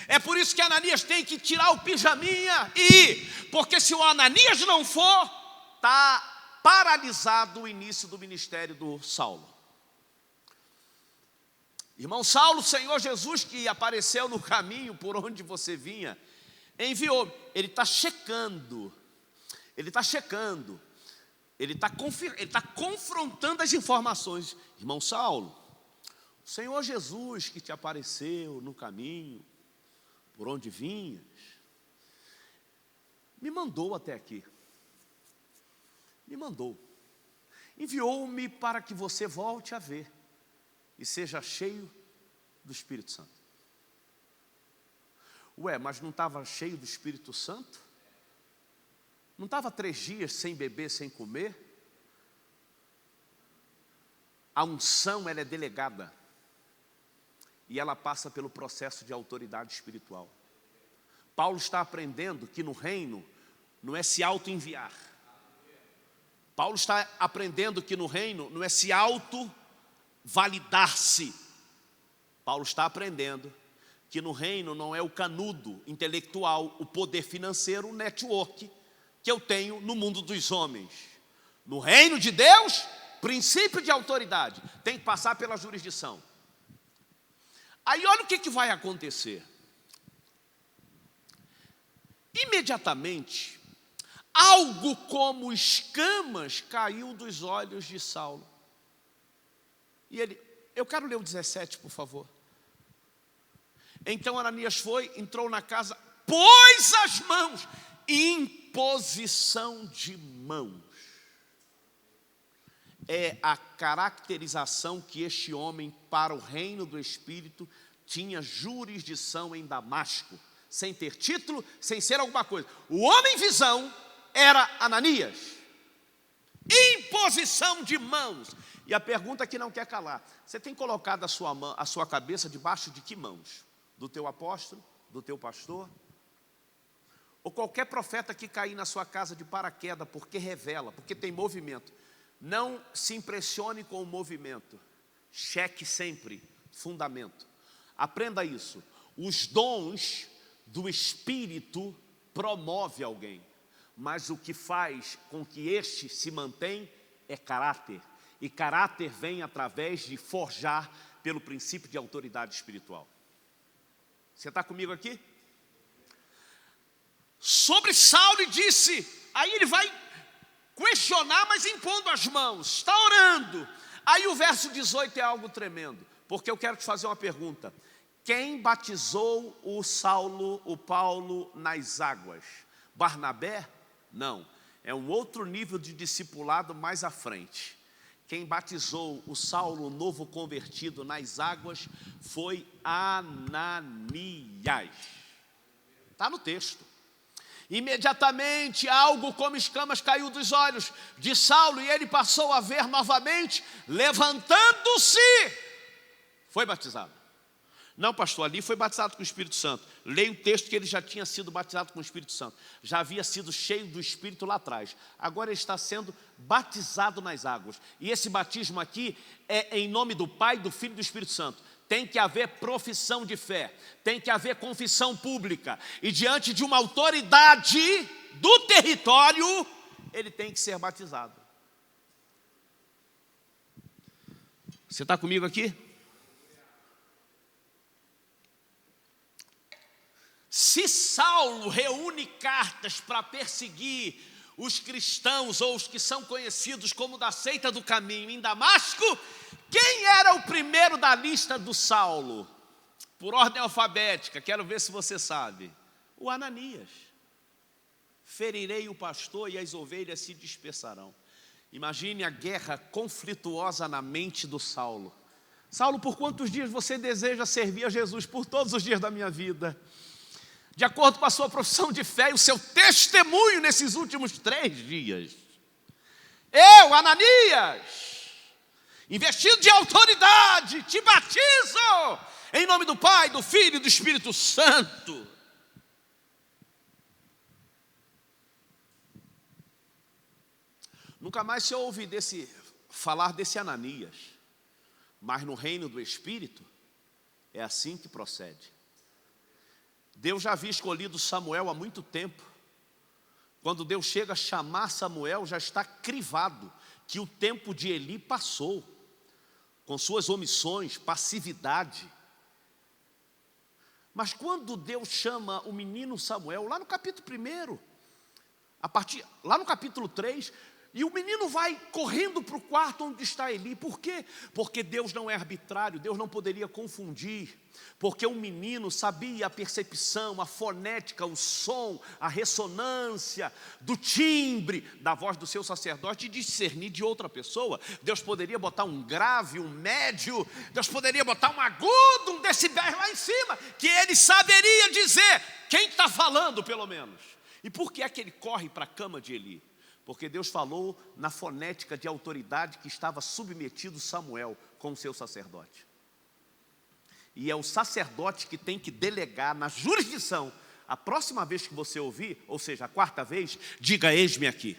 É por isso que Ananias tem que tirar o pijaminha e ir, porque se o Ananias não for, está paralisado o início do ministério do Saulo. Irmão Saulo, o Senhor Jesus, que apareceu no caminho por onde você vinha, enviou. Ele está checando, ele está confrontando as informações. Irmão Saulo, o Senhor Jesus que te apareceu no caminho, por onde vinhas, me mandou até aqui. Me mandou. Enviou-me para que você volte a ver e seja cheio do Espírito Santo. Ué, mas não estava cheio do Espírito Santo? Não estava 3 dias sem beber, sem comer? A unção, ela é delegada. E ela passa pelo processo de autoridade espiritual. Paulo está aprendendo que no reino não é se auto-enviar. Paulo está aprendendo que no reino não é se auto-validar-se. Paulo está aprendendo que no reino não é o canudo intelectual, o poder financeiro, o network que eu tenho no mundo dos homens. No reino de Deus, princípio de autoridade, tem que passar pela jurisdição. Aí olha o que vai acontecer. Imediatamente, algo como escamas caiu dos olhos de Saulo. E ele, eu quero ler o 17, por favor. Então Ananias foi, entrou na casa, pôs as mãos, imposição de mãos. É a caracterização que este homem, para o reino do Espírito, tinha jurisdição em Damasco, sem ter título, sem ser alguma coisa. O homem visão era Ananias. Imposição de mãos. E a pergunta que não quer calar: você tem colocado a sua cabeça debaixo de que mãos? Do teu apóstolo? Do teu pastor? Ou qualquer profeta que cair na sua casa de paraquedas, porque revela, porque tem movimento. Não se impressione com o movimento. Cheque sempre, fundamento. Aprenda isso. Os dons do Espírito promove alguém, mas o que faz com que este se mantenha é caráter. E caráter vem através de forjar pelo princípio de autoridade espiritual. Você está comigo aqui? Sobre Saulo disse, aí ele vai questionar, mas impondo as mãos, está orando. Aí o verso 18 é algo tremendo, porque eu quero te fazer uma pergunta. Quem batizou o Paulo nas águas? Barnabé? Não, é um outro nível de discipulado mais à frente. Quem batizou o Saulo, novo convertido, nas águas foi Ananias. Está no texto. Imediatamente algo como escamas caiu dos olhos de Saulo e ele passou a ver novamente, levantando-se, foi batizado. Não, pastor, ali foi batizado com o Espírito Santo. Leia o texto que ele já tinha sido batizado com o Espírito Santo. Já havia sido cheio do Espírito lá atrás. Agora ele está sendo batizado nas águas. E esse batismo aqui é em nome do Pai, do Filho e do Espírito Santo. Tem que haver profissão de fé. Tem que haver confissão pública. E diante de uma autoridade do território, ele tem que ser batizado. Você está comigo aqui? Se Saulo reúne cartas para perseguir os cristãos ou os que são conhecidos como da seita do caminho em Damasco, quem era o primeiro da lista do Saulo? Por ordem alfabética, quero ver se você sabe. O Ananias. Ferirei o pastor e as ovelhas se dispersarão. Imagine a guerra conflituosa na mente do Saulo. Saulo, por quantos dias você deseja servir a Jesus? Por todos os dias da minha vida. De acordo com a sua profissão de fé e o seu testemunho nesses últimos 3 dias. Eu, Ananias, investido de autoridade, te batizo em nome do Pai, do Filho e do Espírito Santo. Nunca mais se ouve falar desse Ananias, mas no reino do Espírito é assim que procede. Deus já havia escolhido Samuel há muito tempo. Quando Deus chega a chamar Samuel, já está crivado que o tempo de Eli passou, com suas omissões, passividade. Mas quando Deus chama o menino Samuel, lá no capítulo 1, lá no capítulo 3, e o menino vai correndo para o quarto onde está Eli. Por quê? Porque Deus não é arbitrário, Deus não poderia confundir. Porque o menino sabia a percepção, a fonética, o som, a ressonância do timbre da voz do seu sacerdote e discernir de outra pessoa. Deus poderia botar um grave, um médio, Deus poderia botar um agudo, um decibel lá em cima, que ele saberia dizer quem está falando, pelo menos. E por que é que ele corre para a cama de Eli? Porque Deus falou na fonética de autoridade que estava submetido Samuel com o seu sacerdote. E é o sacerdote que tem que delegar na jurisdição. A próxima vez que você ouvir, ou seja, a 4ª vez, diga: eis-me aqui.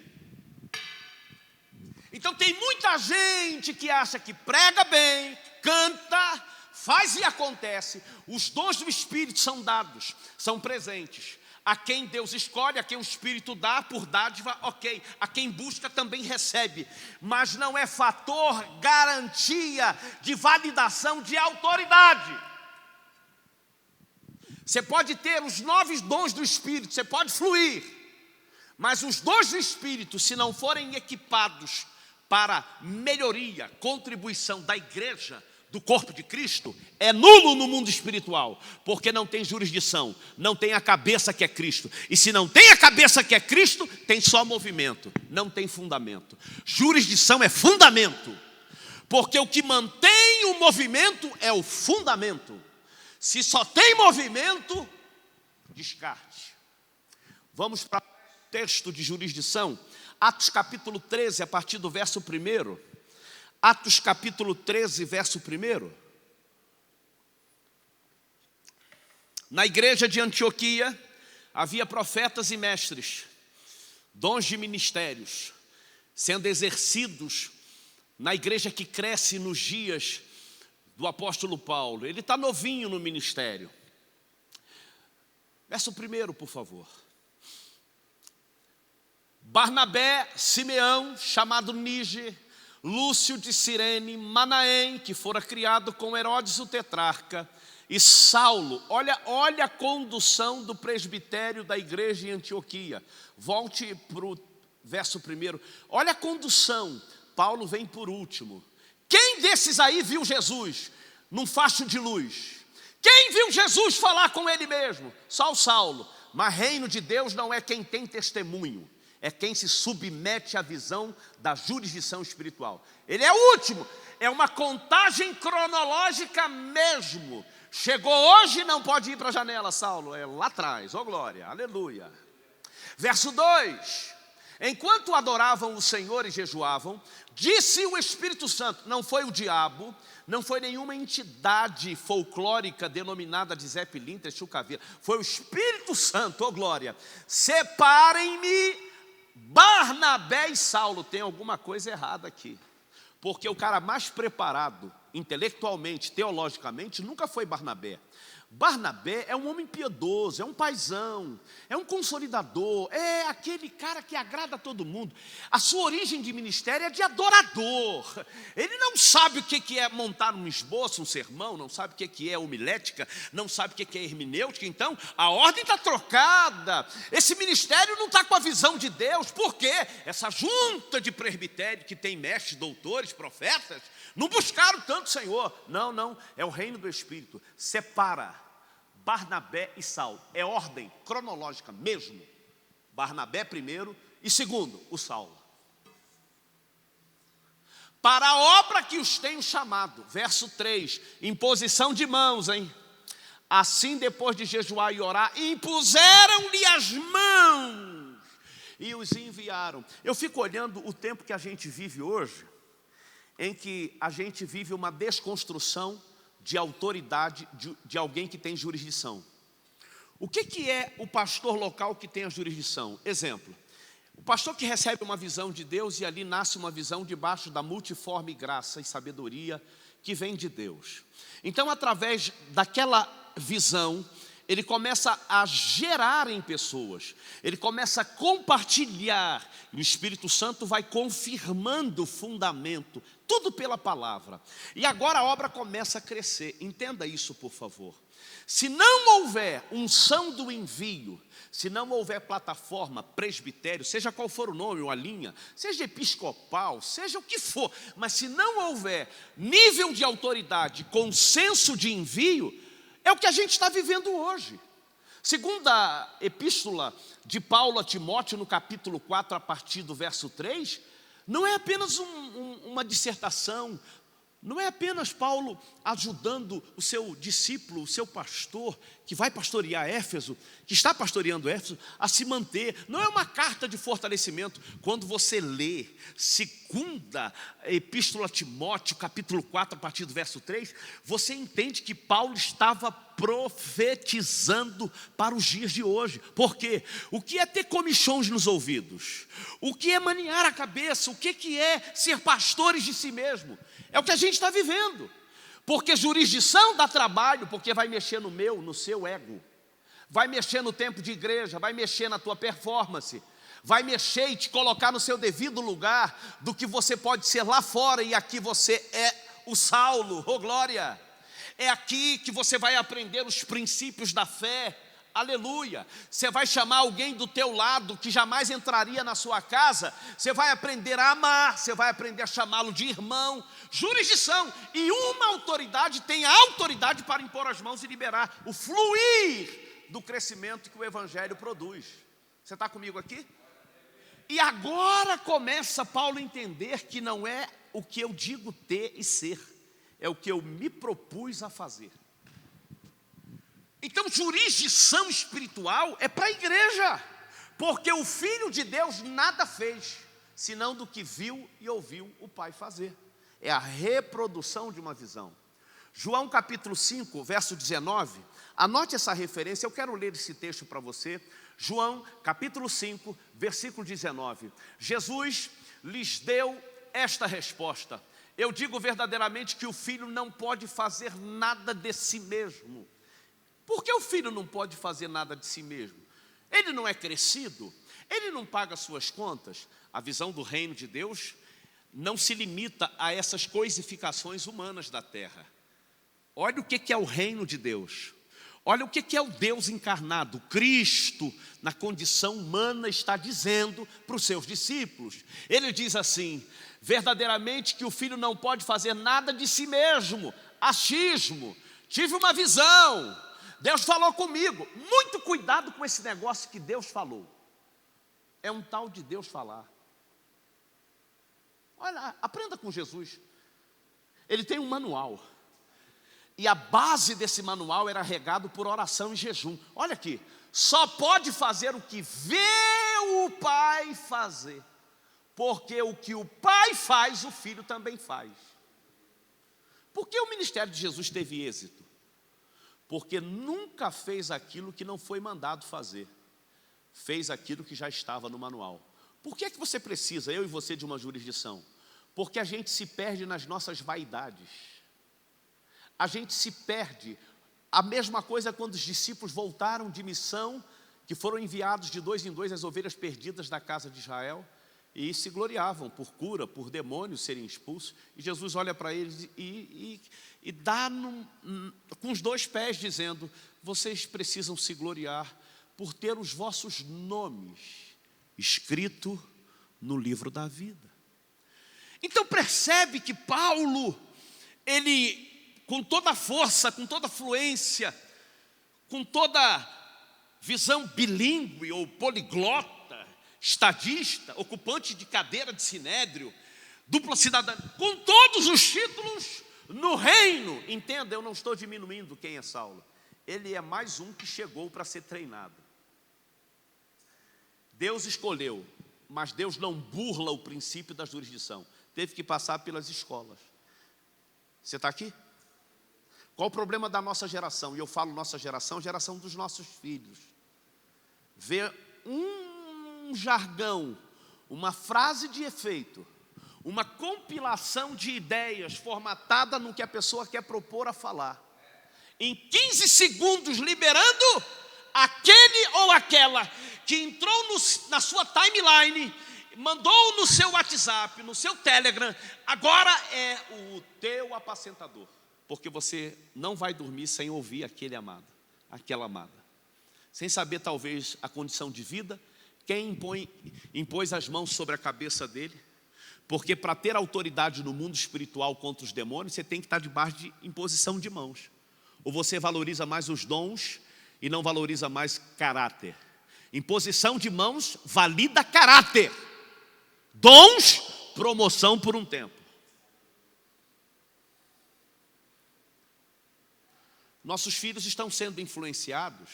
Então tem muita gente que acha que prega bem, canta, faz e acontece. Os dons do Espírito são dados, são presentes. A quem Deus escolhe, a quem o Espírito dá por dádiva, ok. A quem busca também recebe. Mas não é fator, garantia de validação de autoridade. Você pode ter os 9 dons do Espírito, você pode fluir, mas os dons do Espírito, se não forem equipados para melhoria, contribuição da igreja, do corpo de Cristo, é nulo no mundo espiritual, porque não tem jurisdição, não tem a cabeça que é Cristo. E se não tem a cabeça que é Cristo, tem só movimento, não tem fundamento. Jurisdição é fundamento, porque o que mantém o movimento é o fundamento. Se só tem movimento, descarte. Vamos para o texto de jurisdição, Atos capítulo 13, a partir do verso 1. Atos capítulo 13, verso 1. Na igreja de Antioquia havia profetas e mestres, dons de ministérios, sendo exercidos na igreja que cresce nos dias do apóstolo Paulo. Ele está novinho no ministério. Verso 1, por favor. Barnabé, Simeão, chamado Níger, Lúcio de Cirene, Manaém, que fora criado com Herodes o tetrarca, e Saulo. Olha a condução do presbitério da igreja em Antioquia. Volte para o verso 1. Olha a condução. Paulo vem por último. Quem desses aí viu Jesus num facho de luz? Quem viu Jesus falar com ele mesmo? Só o Saulo. Mas reino de Deus não é quem tem testemunho, é quem se submete à visão da jurisdição espiritual. Ele é o último, é uma contagem cronológica mesmo. Chegou hoje, não pode ir para a janela, Saulo, é lá atrás, oh glória, aleluia. Verso 2, enquanto adoravam o Senhor e jejuavam, disse o Espírito Santo, não foi o diabo, não foi nenhuma entidade folclórica denominada de Zé Pilintra, Chucaveira, foi o Espírito Santo, oh glória, separem-me Barnabé e Saulo. Tem alguma coisa errada aqui, porque o cara mais preparado intelectualmente, teologicamente, nunca foi Barnabé. Barnabé é um homem piedoso, é um paizão, é um consolidador, é aquele cara que agrada a todo mundo. A sua origem de ministério é de adorador. Ele não sabe o que é montar um esboço, um sermão, não sabe o que é homilética, não sabe o que é hermenêutica. Então, a ordem está trocada. Esse ministério não está com a visão de Deus. Por quê? Essa junta de presbitério que tem mestres, doutores, profetas, não buscaram tanto Senhor. Não, é o reino do Espírito. Separa Barnabé e Saulo. É ordem cronológica mesmo. Barnabé primeiro e segundo, o Saulo. Para a obra que os tenho chamado. Verso 3, imposição de mãos, hein? Assim, depois de jejuar e orar, impuseram-lhe as mãos e os enviaram. Eu fico olhando o tempo que a gente vive hoje, em que a gente vive uma desconstrução de autoridade de alguém que tem jurisdição. O que é o pastor local que tem a jurisdição? Exemplo, o pastor que recebe uma visão de Deus e ali nasce uma visão debaixo da multiforme graça e sabedoria que vem de Deus. Então, através daquela visão, ele começa a gerar em pessoas, ele começa a compartilhar, e o Espírito Santo vai confirmando o fundamento, tudo pela palavra. E agora a obra começa a crescer, entenda isso por favor. Se não houver unção do envio, se não houver plataforma, presbitério, seja qual for o nome ou a linha, seja episcopal, seja o que for, mas se não houver nível de autoridade, consenso de envio, é o que a gente está vivendo hoje. Segunda epístola de Paulo a Timóteo, no capítulo 4, a partir do verso 3, não é apenas uma dissertação, não é apenas Paulo ajudando o seu discípulo, o seu pastor, que vai pastorear Éfeso, que está pastoreando Éfeso, a se manter. Não é uma carta de fortalecimento. Quando você lê segunda epístola a Timóteo, capítulo 4, a partir do verso 3, você entende que Paulo estava profetizando para os dias de hoje. Por quê? O que é ter comichões nos ouvidos? O que é maniar a cabeça? O que é ser pastores de si mesmo? É o que a gente está vivendo. Porque jurisdição dá trabalho, porque vai mexer no meu, no seu ego. Vai mexer no tempo de igreja, vai mexer na tua performance. Vai mexer e te colocar no seu devido lugar do que você pode ser lá fora e aqui você é o Saulo, oh glória. É aqui que você vai aprender os princípios da fé. Aleluia. Você vai chamar alguém do teu lado que jamais entraria na sua casa. Você vai aprender a amar. Você vai aprender a chamá-lo de irmão. Jurisdição. E uma autoridade tem a autoridade para impor as mãos e liberar o fluir do crescimento que o Evangelho produz. Você está comigo aqui? E agora começa Paulo a entender que não é o que eu digo ter e ser, é o que eu me propus a fazer. Então, jurisdição espiritual é para a igreja, porque o Filho de Deus nada fez, senão do que viu e ouviu o Pai fazer. É a reprodução de uma visão. João capítulo 5, verso 19, anote essa referência, eu quero ler esse texto para você. João capítulo 5, versículo 19. Jesus lhes deu esta resposta: eu digo verdadeiramente que o Filho não pode fazer nada de si mesmo. Por que o Filho não pode fazer nada de si mesmo? Ele não é crescido, ele não paga suas contas. A visão do reino de Deus não se limita a essas coisificações humanas da terra. Olha o que é o reino de Deus. Olha o que é o Deus encarnado. Cristo, na condição humana, está dizendo para os seus discípulos. Ele diz assim: verdadeiramente que o Filho não pode fazer nada de si mesmo. Achismo. Tive uma visão. Deus falou comigo. Muito cuidado com esse negócio que Deus falou. É um tal de Deus falar. Olha, aprenda com Jesus. Ele tem um manual. E a base desse manual era regado por oração e jejum. Olha aqui. Só pode fazer o que vê o Pai fazer. Porque o que o Pai faz, o Filho também faz. Por que o ministério de Jesus teve êxito? Porque nunca fez aquilo que não foi mandado fazer. Fez aquilo que já estava no manual. Por que é que você precisa, eu e você, de uma jurisdição? Porque a gente se perde nas nossas vaidades. A gente se perde. A mesma coisa quando os discípulos voltaram de missão, que foram enviados de 2 em 2 as ovelhas perdidas da casa de Israel, e se gloriavam por cura, por demônios serem expulsos. E Jesus olha para eles e dá com os 2 pés, dizendo: vocês precisam se gloriar por ter os vossos nomes escritos no livro da vida. Então percebe que Paulo, ele, com toda a força, com toda a fluência, com toda visão bilíngue ou poliglota, estadista, ocupante de cadeira de sinédrio, dupla cidadania, com todos os títulos no reino. Entenda, eu não estou diminuindo quem é Saulo. Ele é mais um que chegou para ser treinado. Deus escolheu, mas Deus não burla o princípio da jurisdição. Teve que passar pelas escolas. Você está aqui? Qual o problema da nossa geração? E eu falo nossa geração, geração dos nossos filhos. Ver um jargão, uma frase de efeito, uma compilação de ideias formatada no que a pessoa quer propor a falar. Em 15 segundos liberando aquele ou aquela que entrou na sua timeline, mandou no seu WhatsApp, no seu Telegram, agora é o teu apacentador. Porque você não vai dormir sem ouvir aquele amado, aquela amada. Sem saber talvez a condição de vida, quem impôs as mãos sobre a cabeça dele. Porque para ter autoridade no mundo espiritual contra os demônios, você tem que estar debaixo de imposição de mãos. Ou você valoriza mais os dons e não valoriza mais caráter. Imposição de mãos valida caráter. Dons, promoção por um tempo. Nossos filhos estão sendo influenciados,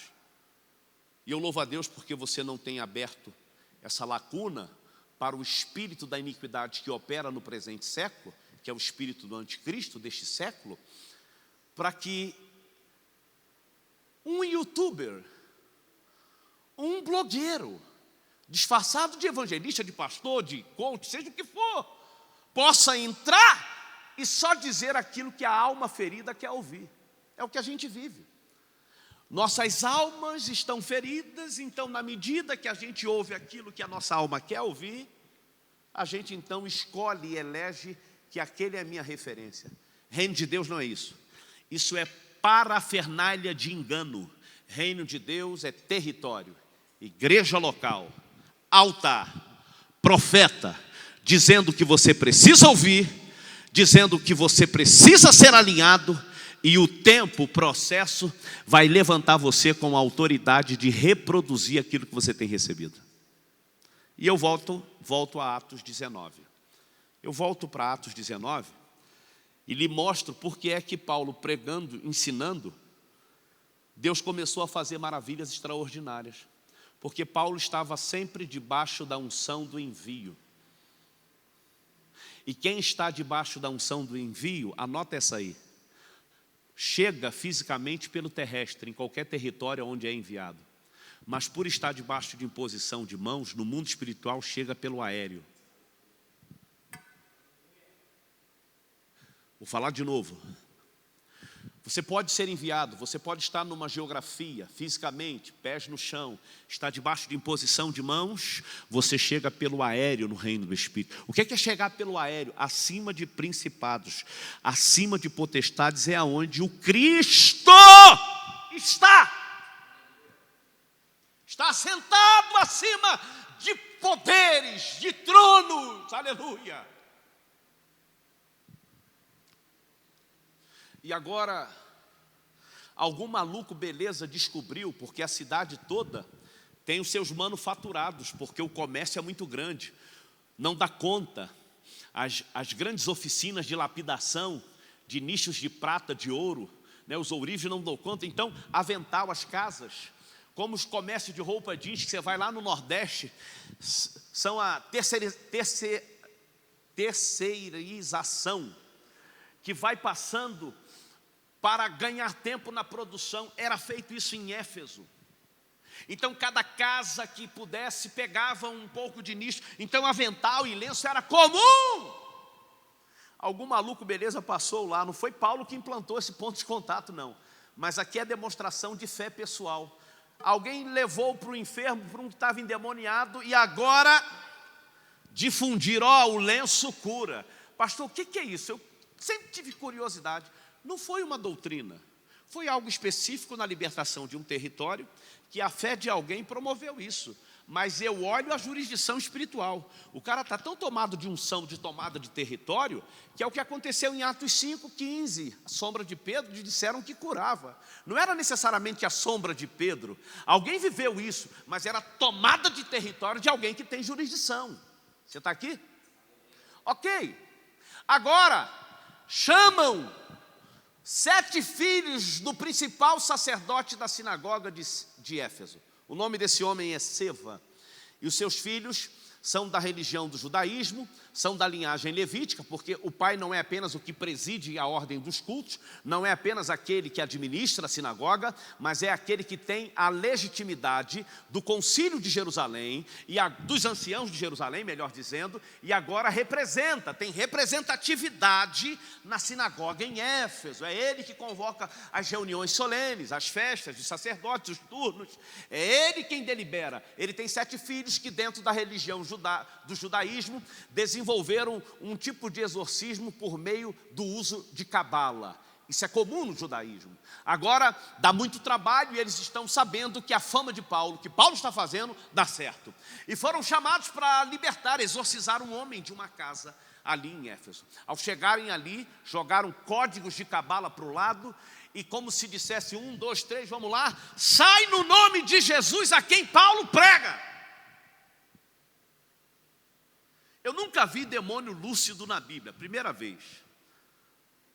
e eu louvo a Deus porque você não tem aberto essa lacuna para o espírito da iniquidade que opera no presente século, que é o espírito do anticristo deste século, para que um youtuber, um blogueiro, disfarçado de evangelista, de pastor, de coach, seja o que for, possa entrar e só dizer aquilo que a alma ferida quer ouvir. É o que a gente vive. Nossas almas estão feridas, então na medida que a gente ouve aquilo que a nossa alma quer ouvir, a gente então escolhe e elege que aquele é a minha referência. Reino de Deus não é isso. Isso é parafernália de engano. Reino de Deus é território, igreja local, altar, profeta, dizendo que você precisa ouvir, dizendo que você precisa ser alinhado, e o tempo, o processo, vai levantar você com a autoridade de reproduzir aquilo que você tem recebido. E eu volto a Atos 19. Eu volto para Atos 19 e lhe mostro por que é que Paulo, pregando, ensinando, Deus começou a fazer maravilhas extraordinárias. Porque Paulo estava sempre debaixo da unção do envio. E quem está debaixo da unção do envio, anota essa aí, chega fisicamente pelo terrestre, em qualquer território onde é enviado. Mas por estar debaixo de imposição de mãos, no mundo espiritual chega pelo aéreo. Vou falar de novo. Você pode ser enviado, você pode estar numa geografia, fisicamente, pés no chão, está debaixo de imposição de mãos, você chega pelo aéreo no reino do Espírito. O que é chegar pelo aéreo? Acima de principados, acima de potestades, é aonde o Cristo está. Está sentado acima de poderes, de tronos, aleluia. E agora, algum maluco beleza descobriu, porque a cidade toda tem os seus manufaturados, porque o comércio é muito grande, não dá conta. As grandes oficinas de lapidação, de nichos de prata, de ouro, né, os ourives não dão conta, então avental as casas, como os comércios de roupa jeans, que você vai lá no Nordeste, são a terceirização, que vai passando para ganhar tempo na produção. Era feito isso em Éfeso. Então cada casa que pudesse pegava um pouco de nicho. Então avental e lenço era comum. Algum maluco beleza passou lá. Não foi Paulo que implantou esse ponto de contato, não. Mas aqui é demonstração de fé pessoal. Alguém levou para o enfermo, para um que estava endemoniado, e agora difundiram, o lenço cura. Pastor, o que é isso? Eu sempre tive curiosidade. Não foi uma doutrina, foi algo específico na libertação de um território, que a fé de alguém promoveu isso. Mas eu olho a jurisdição espiritual. O cara está tão tomado de unção, de tomada de território, que é o que aconteceu em Atos 5:15. A sombra de Pedro, disseram que curava. Não era necessariamente a sombra de Pedro. Alguém viveu isso, mas era tomada de território de alguém que tem jurisdição. Você está aqui? Ok. Agora, chamam 7 filhos do principal sacerdote da sinagoga de Éfeso. O nome desse homem é Seva. E os seus filhos são da religião do judaísmo, são da linhagem levítica, porque o pai não é apenas o que preside a ordem dos cultos, não é apenas aquele que administra a sinagoga, mas é aquele que tem a legitimidade do concílio de Jerusalém, dos anciãos de Jerusalém, melhor dizendo, e agora tem representatividade na sinagoga em Éfeso. É ele que convoca as reuniões solenes, as festas de sacerdotes, os turnos. É ele quem delibera. Ele tem 7 filhos que, dentro da religião do judaísmo, desenvolveram um tipo de exorcismo por meio do uso de cabala. Isso é comum no judaísmo. Agora, dá muito trabalho, e eles estão sabendo que a fama de Paulo, que Paulo está fazendo, dá certo. E foram chamados para libertar, exorcizar um homem de uma casa ali em Éfeso. Ao chegarem ali, jogaram códigos de cabala para o lado, e como se dissesse 1, 2, 3, vamos lá, sai no nome de Jesus a quem Paulo prega. Eu nunca vi demônio lúcido na Bíblia, primeira vez.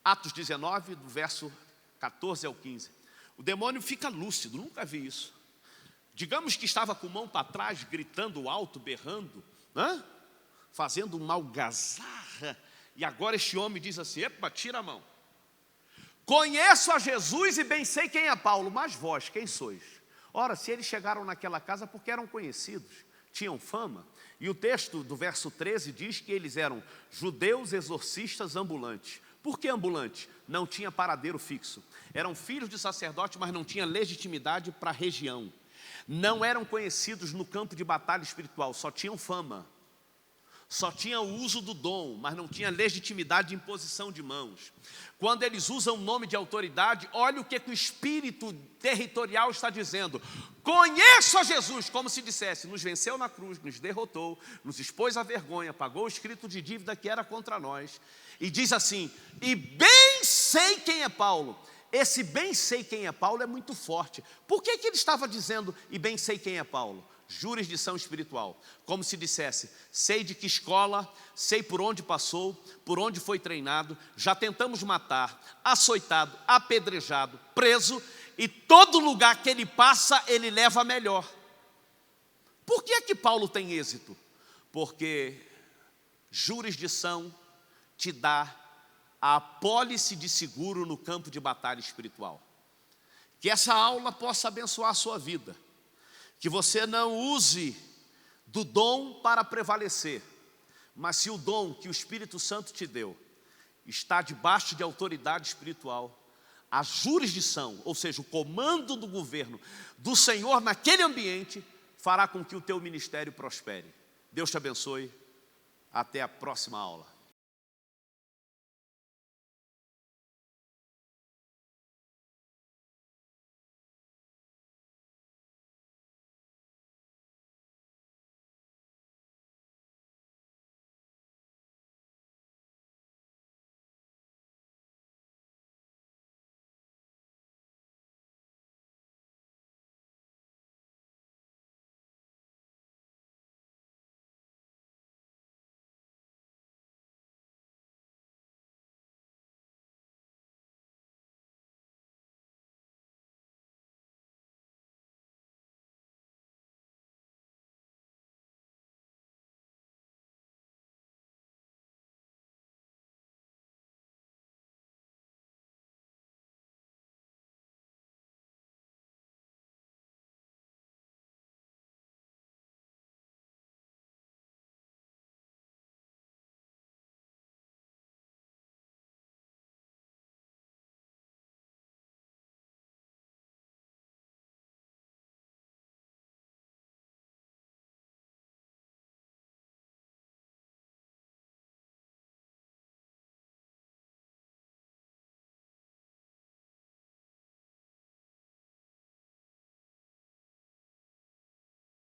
Atos 19, do verso 14 ao 15. O demônio fica lúcido, nunca vi isso. Digamos que estava com a mão para trás, gritando alto, berrando, fazendo uma algazarra. E agora este homem diz assim: epa, tira a mão. Conheço a Jesus e bem sei quem é Paulo, mas vós, quem sois? Ora, se eles chegaram naquela casa porque eram conhecidos, tinham fama. E o texto do verso 13 diz que eles eram judeus exorcistas ambulantes. Por que ambulantes? Não tinha paradeiro fixo. Eram filhos de sacerdote, mas não tinha legitimidade para a região. Não eram conhecidos no campo de batalha espiritual, só tinham fama. só tinha o uso do dom, mas não tinha legitimidade de imposição de mãos. Quando eles usam o nome de autoridade, olha o que o espírito territorial está dizendo: conheço a Jesus, como se dissesse, nos venceu na cruz, nos derrotou, nos expôs à vergonha, pagou o escrito de dívida que era contra nós, e diz assim: e bem sei quem é Paulo. Esse bem sei quem é Paulo é muito forte. Por que ele estava dizendo, e bem sei quem é Paulo? Jurisdição espiritual, como se dissesse: sei de que escola, sei por onde passou, por onde foi treinado, já tentamos matar, açoitado, apedrejado, preso, e todo lugar que ele passa, ele leva melhor. Por que é que Paulo tem êxito? Porque jurisdição te dá a apólice de seguro no campo de batalha espiritual. Que essa aula possa abençoar a sua vida. Que você não use do dom para prevalecer, mas se o dom que o Espírito Santo te deu está debaixo de autoridade espiritual, a jurisdição, ou seja, o comando do governo do Senhor naquele ambiente, fará com que o teu ministério prospere. Deus te abençoe. Até a próxima aula.